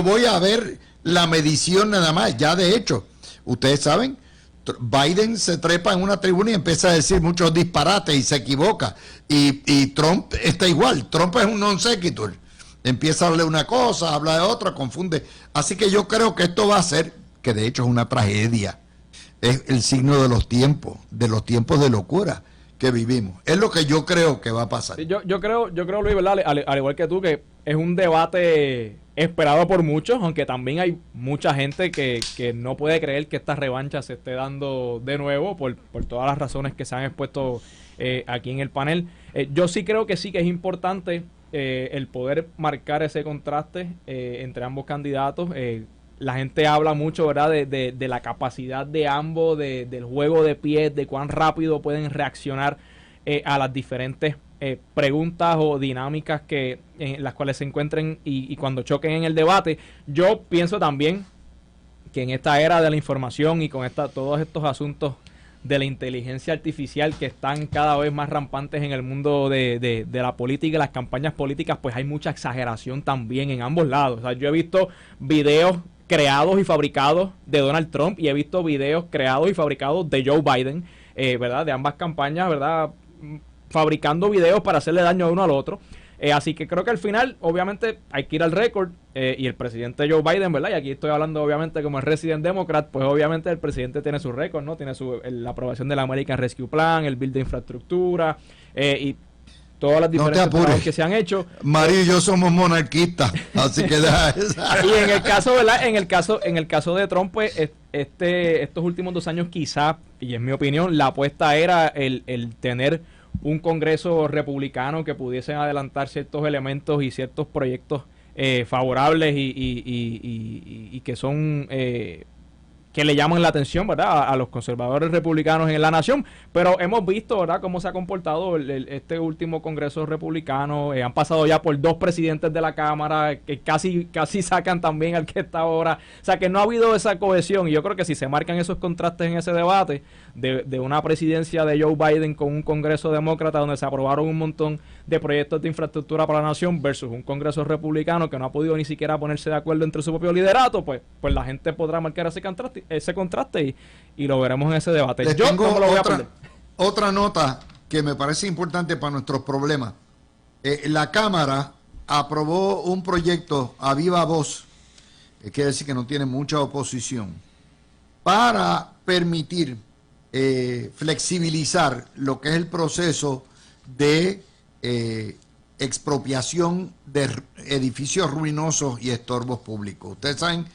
voy a ver la medición nada más. Ya de hecho, ustedes saben, Biden se trepa en una tribuna y empieza a decir muchos disparates y se equivoca. Y Trump está igual. Trump es un non sequitur. Empieza a hablar una cosa, habla de otra, confunde. Así que yo creo que esto va a ser, que de hecho es una tragedia, es el signo de los tiempos de locura que vivimos. Es lo que yo creo que va a pasar. Sí, yo creo, Luis, ¿verdad? Al igual que tú, que es un debate esperado por muchos, aunque también hay mucha gente que no puede creer que esta revancha se esté dando de nuevo por todas las razones que se han expuesto aquí en el panel. Yo sí creo que sí que es importante el poder marcar ese contraste entre ambos candidatos. La gente habla mucho, ¿verdad?, de la capacidad de ambos, del juego de pies, de cuán rápido pueden reaccionar a las diferentes preguntas o dinámicas en las cuales se encuentren y cuando choquen en el debate. Yo pienso también que en esta era de la información y con todos estos asuntos de la inteligencia artificial que están cada vez más rampantes en el mundo de la política y las campañas políticas, pues hay mucha exageración también en ambos lados. O sea, yo he visto videos creados y fabricados de Donald Trump y he visto videos creados y fabricados de Joe Biden, ¿verdad? De ambas campañas, ¿verdad? Fabricando videos para hacerle daño a uno al otro. Así que creo que al final, obviamente, hay que ir al récord y el presidente Joe Biden, ¿verdad? Y aquí estoy hablando, obviamente, como el Resident Democrat, pues obviamente el presidente tiene su récord, ¿no? Tiene la aprobación del American Rescue Plan, el bill de infraestructura y todas las diferentes trabajos que se han hecho. Mario y yo somos monarquistas, así que deja esa. Y en el caso, ¿verdad? En el caso de Trump, pues, estos últimos 2 años quizá, y en mi opinión, la apuesta era el tener un Congreso republicano que pudiesen adelantar ciertos elementos y ciertos proyectos favorables y que son que le llaman la atención, ¿verdad? A los conservadores republicanos en la nación, pero hemos visto, ¿verdad?, cómo se ha comportado este último Congreso republicano. Han pasado ya por 2 presidentes de la Cámara que casi sacan también al que está ahora. O sea, que no ha habido esa cohesión, y yo creo que si se marcan esos contrastes en ese debate de una presidencia de Joe Biden con un Congreso demócrata donde se aprobaron un montón de proyectos de infraestructura para la nación versus un Congreso republicano que no ha podido ni siquiera ponerse de acuerdo entre su propio liderato, pues la gente podrá marcar ese contraste y lo veremos en ese debate. Les Yo tengo no me lo voy a perder. otra nota que me parece importante para nuestros problemas. La Cámara aprobó un proyecto a viva voz, quiere decir que no tiene mucha oposición, para permitir flexibilizar lo que es el proceso de expropiación de edificios ruinosos y estorbos públicos. Ustedes saben,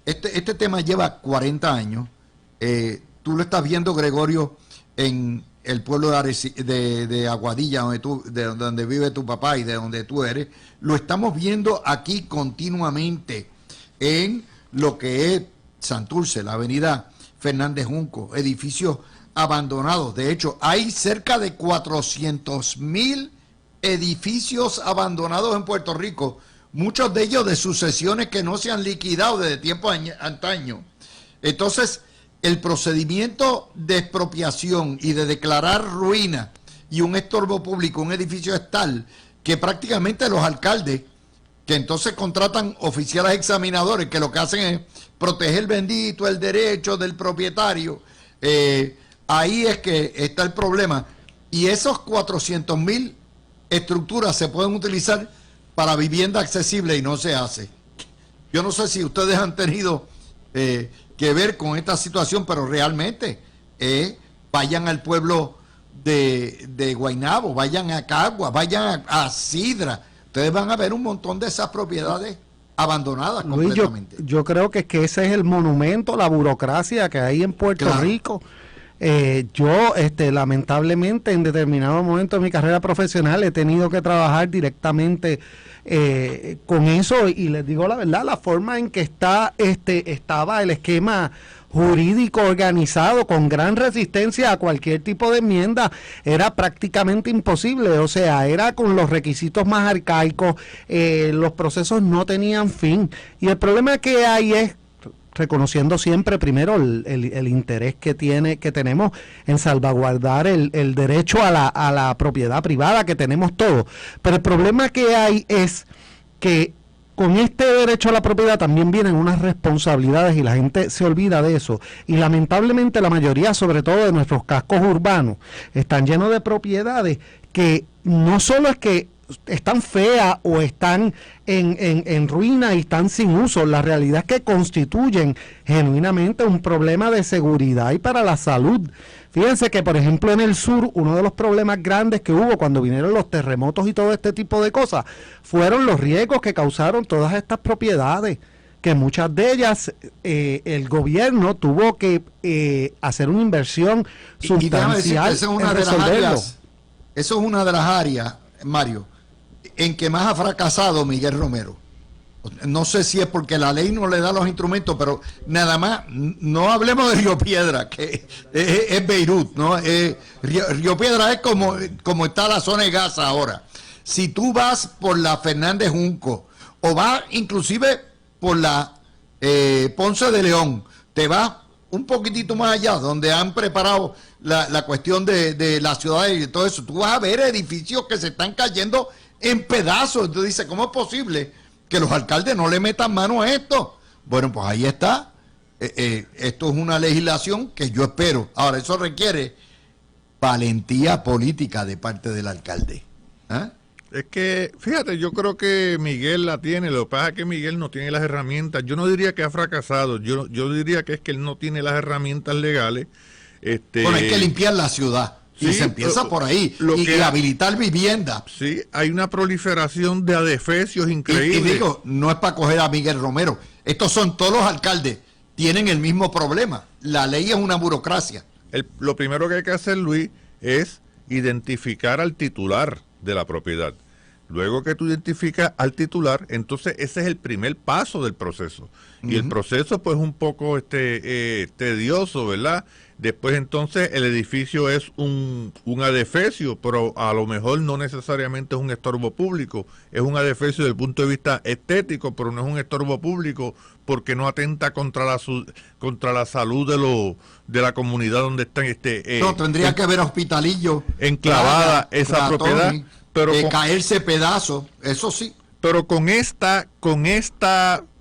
este tema lleva 40 años. Tú lo estás viendo, Gregorio, en el pueblo de Aguadilla, donde vive tu papá y de donde tú eres. Lo estamos viendo aquí continuamente en lo que es Santurce, la avenida Fernández Junco, edificios abandonados. De hecho, hay cerca de 400,000 edificios abandonados en Puerto Rico, muchos de ellos de sucesiones que no se han liquidado desde tiempo antaño. Entonces, el procedimiento de expropiación y de declarar ruina y un estorbo público, un edificio es tal que prácticamente los alcaldes, que entonces contratan oficiales examinadores, que lo que hacen es proteger el derecho del propietario, ahí es que está el problema. Y esos 400,000 estructuras se pueden utilizar para vivienda accesible y no se hace. Yo no sé si ustedes han tenido que ver con esta situación, pero realmente vayan al pueblo de Guaynabo, vayan a Cagua, vayan a Sidra. Ustedes van a ver un montón de esas propiedades abandonadas completamente. Yo creo que ese es el monumento, la burocracia que hay en Puerto Rico. Yo lamentablemente en determinado momento de mi carrera profesional he tenido que trabajar directamente con eso, y les digo la verdad, la forma en que estaba el esquema jurídico organizado con gran resistencia a cualquier tipo de enmienda era prácticamente imposible. O sea, era con los requisitos más arcaicos, los procesos no tenían fin, y el problema que hay es reconociendo siempre primero el interés que tenemos en salvaguardar el derecho a la propiedad privada que tenemos todos. Pero el problema que hay es que con este derecho a la propiedad también vienen unas responsabilidades y la gente se olvida de eso. Y lamentablemente la mayoría, sobre todo de nuestros cascos urbanos, están llenos de propiedades que no solo es que están feas o están en ruina y están sin uso, la realidad es que constituyen genuinamente un problema de seguridad y para la salud. Fíjense que, por ejemplo, en el sur, uno de los problemas grandes que hubo cuando vinieron los terremotos y todo este tipo de cosas, fueron los riesgos que causaron todas estas propiedades, que muchas de ellas el gobierno tuvo que hacer una inversión sustancial en resolverlo. Eso es una de las áreas, Mario, en que más ha fracasado Miguel Romero. No sé si es porque la ley no le da los instrumentos, pero nada más, no hablemos de Río Piedra, que es Beirut, ¿no? Río Piedra es como está la zona de Gaza ahora. Si tú vas por la Fernández Junco, o vas inclusive por la Ponce de León, te vas un poquitito más allá, donde han preparado la cuestión de la ciudad y todo eso, tú vas a ver edificios que se están cayendo en pedazos. Tú dices, ¿cómo es posible que los alcaldes no le metan mano a esto? Bueno, pues ahí está. Esto es una legislación que yo espero. Ahora, eso requiere valentía política de parte del alcalde. ¿Ah? Es que, fíjate, yo creo que Miguel la tiene, lo que pasa es que Miguel no tiene las herramientas. Yo no diría que ha fracasado, yo diría que es que él no tiene las herramientas legales. Bueno, hay que limpiar la ciudad. Sí, y se empieza por ahí. Y habilitar vivienda. Sí, hay una proliferación de adefesios increíbles. Y digo, no es para coger a Miguel Romero. Estos son todos los alcaldes. Tienen el mismo problema. La ley es una burocracia. Lo primero que hay que hacer, Luis, es identificar al titular de la propiedad. Luego que tú identificas al titular, entonces ese es el primer paso del proceso. Y el proceso pues un poco tedioso, ¿verdad? Después entonces el edificio es un adefesio, pero a lo mejor no necesariamente es un estorbo público. Es un adefesio desde el punto de vista estético, pero no es un estorbo público porque no atenta contra la salud de la comunidad donde están. No, tendría que haber hospitalillo. Enclavada esa propiedad. Pero caerse pedazos, eso sí. Pero con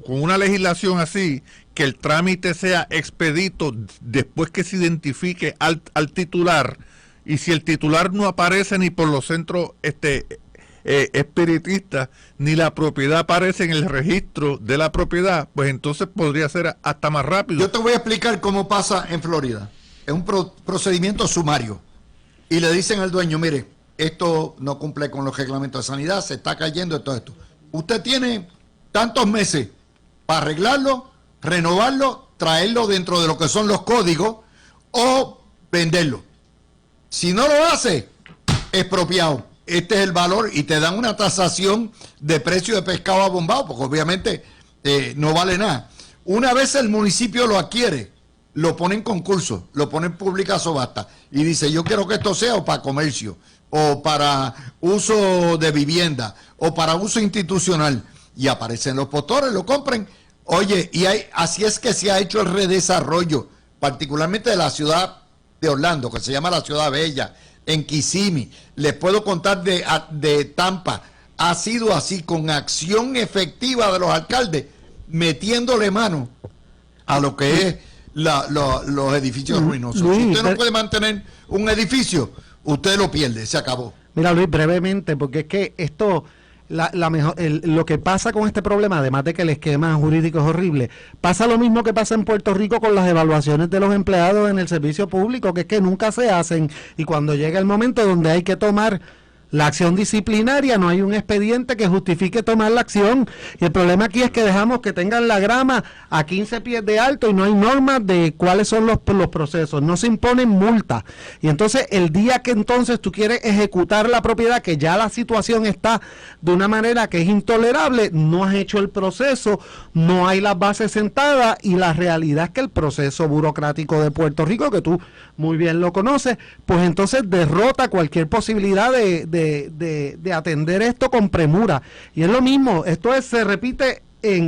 una legislación así, que el trámite sea expedito después que se identifique al titular, y si el titular no aparece ni por los centros espiritistas, ni la propiedad aparece en el registro de la propiedad, pues entonces podría ser hasta más rápido. Yo te voy a explicar cómo pasa en Florida. Es un procedimiento sumario. Y le dicen al dueño, mire, esto no cumple con los reglamentos de sanidad, se está cayendo todo esto. Usted tiene tantos meses para arreglarlo, renovarlo, traerlo dentro de lo que son los códigos o venderlo. Si no lo hace, expropiado. Este es el valor y te dan una tasación de precio de pescado abombado, porque obviamente no vale nada. Una vez el municipio lo adquiere, lo pone en concurso, lo pone en pública subasta y dice, yo quiero que esto sea o para comercio, o para uso de vivienda, o para uso institucional. Y aparecen los postores, lo compren. Oye, así es que se ha hecho el redesarrollo, particularmente de la ciudad de Orlando, que se llama la Ciudad Bella, en Kissimmee. Les puedo contar de Tampa. Ha sido así, con acción efectiva de los alcaldes, metiéndole mano a lo que es los edificios ruinosos. Luis, si usted no puede mantener un edificio, usted lo pierde, se acabó. Mira, Luis, brevemente, porque es que esto, lo que pasa con este problema, además de que el esquema jurídico es horrible, pasa lo mismo que pasa en Puerto Rico con las evaluaciones de los empleados en el servicio público, que es que nunca se hacen, y cuando llega el momento donde hay que tomar la acción disciplinaria, no hay un expediente que justifique tomar la acción. Y el problema aquí es que dejamos que tengan la grama a 15 pies de alto y no hay normas de cuáles son los procesos. No se imponen multas. Y entonces el día que entonces tú quieres ejecutar la propiedad, que ya la situación está de una manera que es intolerable, no has hecho el proceso, no hay las bases sentadas y la realidad es que el proceso burocrático de Puerto Rico, que tú muy bien lo conoces, pues entonces derrota cualquier posibilidad de atender esto con premura. Y es lo mismo, se repite,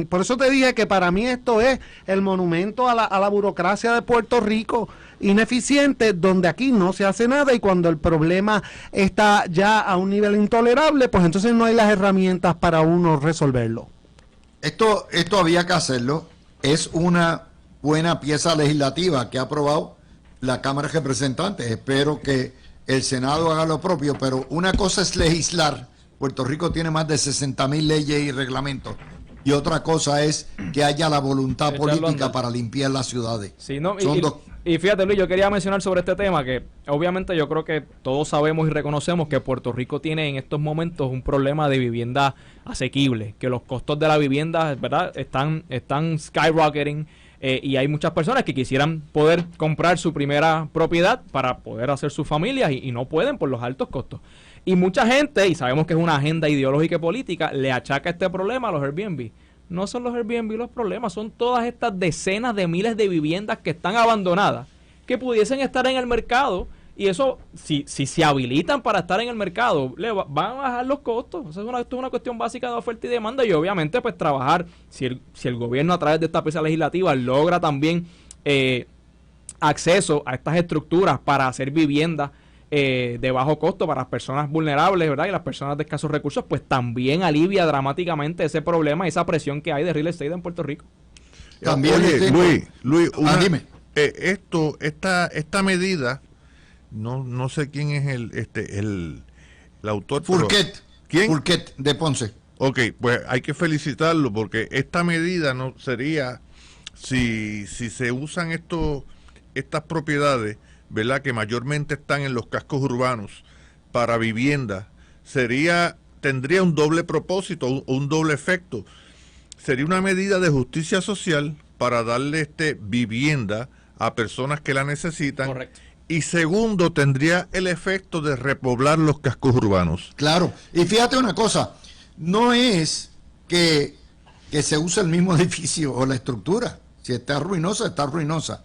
por eso te dije que para mí esto es el monumento a la burocracia de Puerto Rico, ineficiente, donde aquí no se hace nada y cuando el problema está ya a un nivel intolerable, pues entonces no hay las herramientas para uno resolverlo. Esto había que hacerlo. Es una buena pieza legislativa que ha aprobado la Cámara de Representantes. Espero que el Senado haga lo propio, pero una cosa es legislar. Puerto Rico tiene más de 60,000 leyes y reglamentos. Y otra cosa es que haya la voluntad política para limpiar las ciudades. Sí, no, y fíjate, Luis, yo quería mencionar sobre este tema que obviamente yo creo que todos sabemos y reconocemos que Puerto Rico tiene en estos momentos un problema de vivienda asequible, que los costos de la vivienda, ¿verdad?, están skyrocketing. Y hay muchas personas que quisieran poder comprar su primera propiedad para poder hacer sus familias y no pueden por los altos costos. Y mucha gente, y sabemos que es una agenda ideológica y política, le achaca este problema a los Airbnb. No son los Airbnb los problemas, son todas estas decenas de miles de viviendas que están abandonadas, que pudiesen estar en el mercado. Y eso, si se habilitan para estar en el mercado, van a bajar los costos. Esto es una cuestión básica de oferta y demanda y obviamente pues trabajar, si el gobierno a través de esta pieza legislativa logra también acceso a estas estructuras para hacer viviendas de bajo costo para las personas vulnerables, ¿verdad?, y las personas de escasos recursos, pues también alivia dramáticamente ese problema y esa presión que hay de real estate en Puerto Rico. También Oye, le tengo- Luis, dime. esta medida, no sé quién es el autor. pero- Fourquet. ¿Quién? Fourquet de Ponce. Ok, pues hay que felicitarlo porque esta medida no sería, si se usan estas propiedades, ¿verdad? Que mayormente están en los cascos urbanos para vivienda, tendría un doble propósito, un doble efecto. Sería una medida de justicia social para darle vivienda a personas que la necesitan. Correcto. Y segundo, tendría el efecto de repoblar los cascos urbanos. Claro. Y fíjate una cosa, no es que se use el mismo edificio o la estructura. Si está ruinosa, está ruinosa.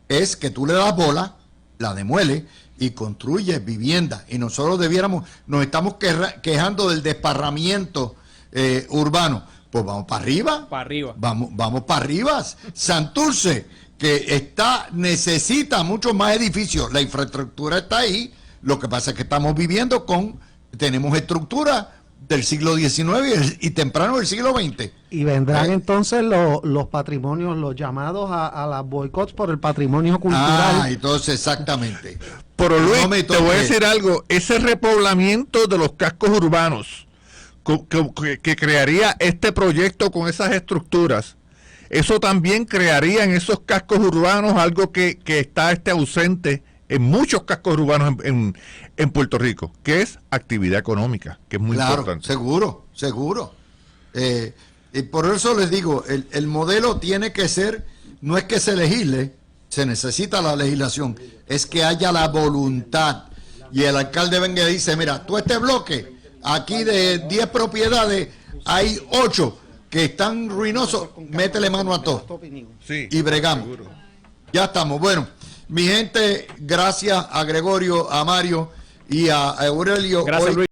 Es que tú le das bola, la demueles y construyes vivienda. Y nosotros nos estamos quejando del desparramiento urbano. Pues vamos para arriba. Para arriba. Vamos para arriba. Santurce, que necesita mucho más edificios. La infraestructura está ahí. Lo que pasa es que tenemos estructura del siglo XIX y temprano del siglo XX. Y vendrán entonces los patrimonios, los llamados a las boicots por el patrimonio cultural. Entonces exactamente. Pero Luis, No me te voy a toques. decir algo, ese repoblamiento de los cascos urbanos que crearía este proyecto con esas estructuras, eso también crearía en esos cascos urbanos algo que está ausente en muchos cascos urbanos en Puerto Rico, que es actividad económica, que es muy importante. Seguro. Y por eso les digo, el modelo tiene que ser, no es que se legisle, se necesita la legislación, es que haya la voluntad. Y el alcalde venga y dice, mira, tú este bloque, aquí de 10 propiedades, hay 8 que están ruinosos, métele mano a todo. Sí, Y bregamos. seguro. Ya estamos. Bueno, mi gente, gracias a Gregorio, a Mario y a Aurelio. Gracias, Hoy Luis.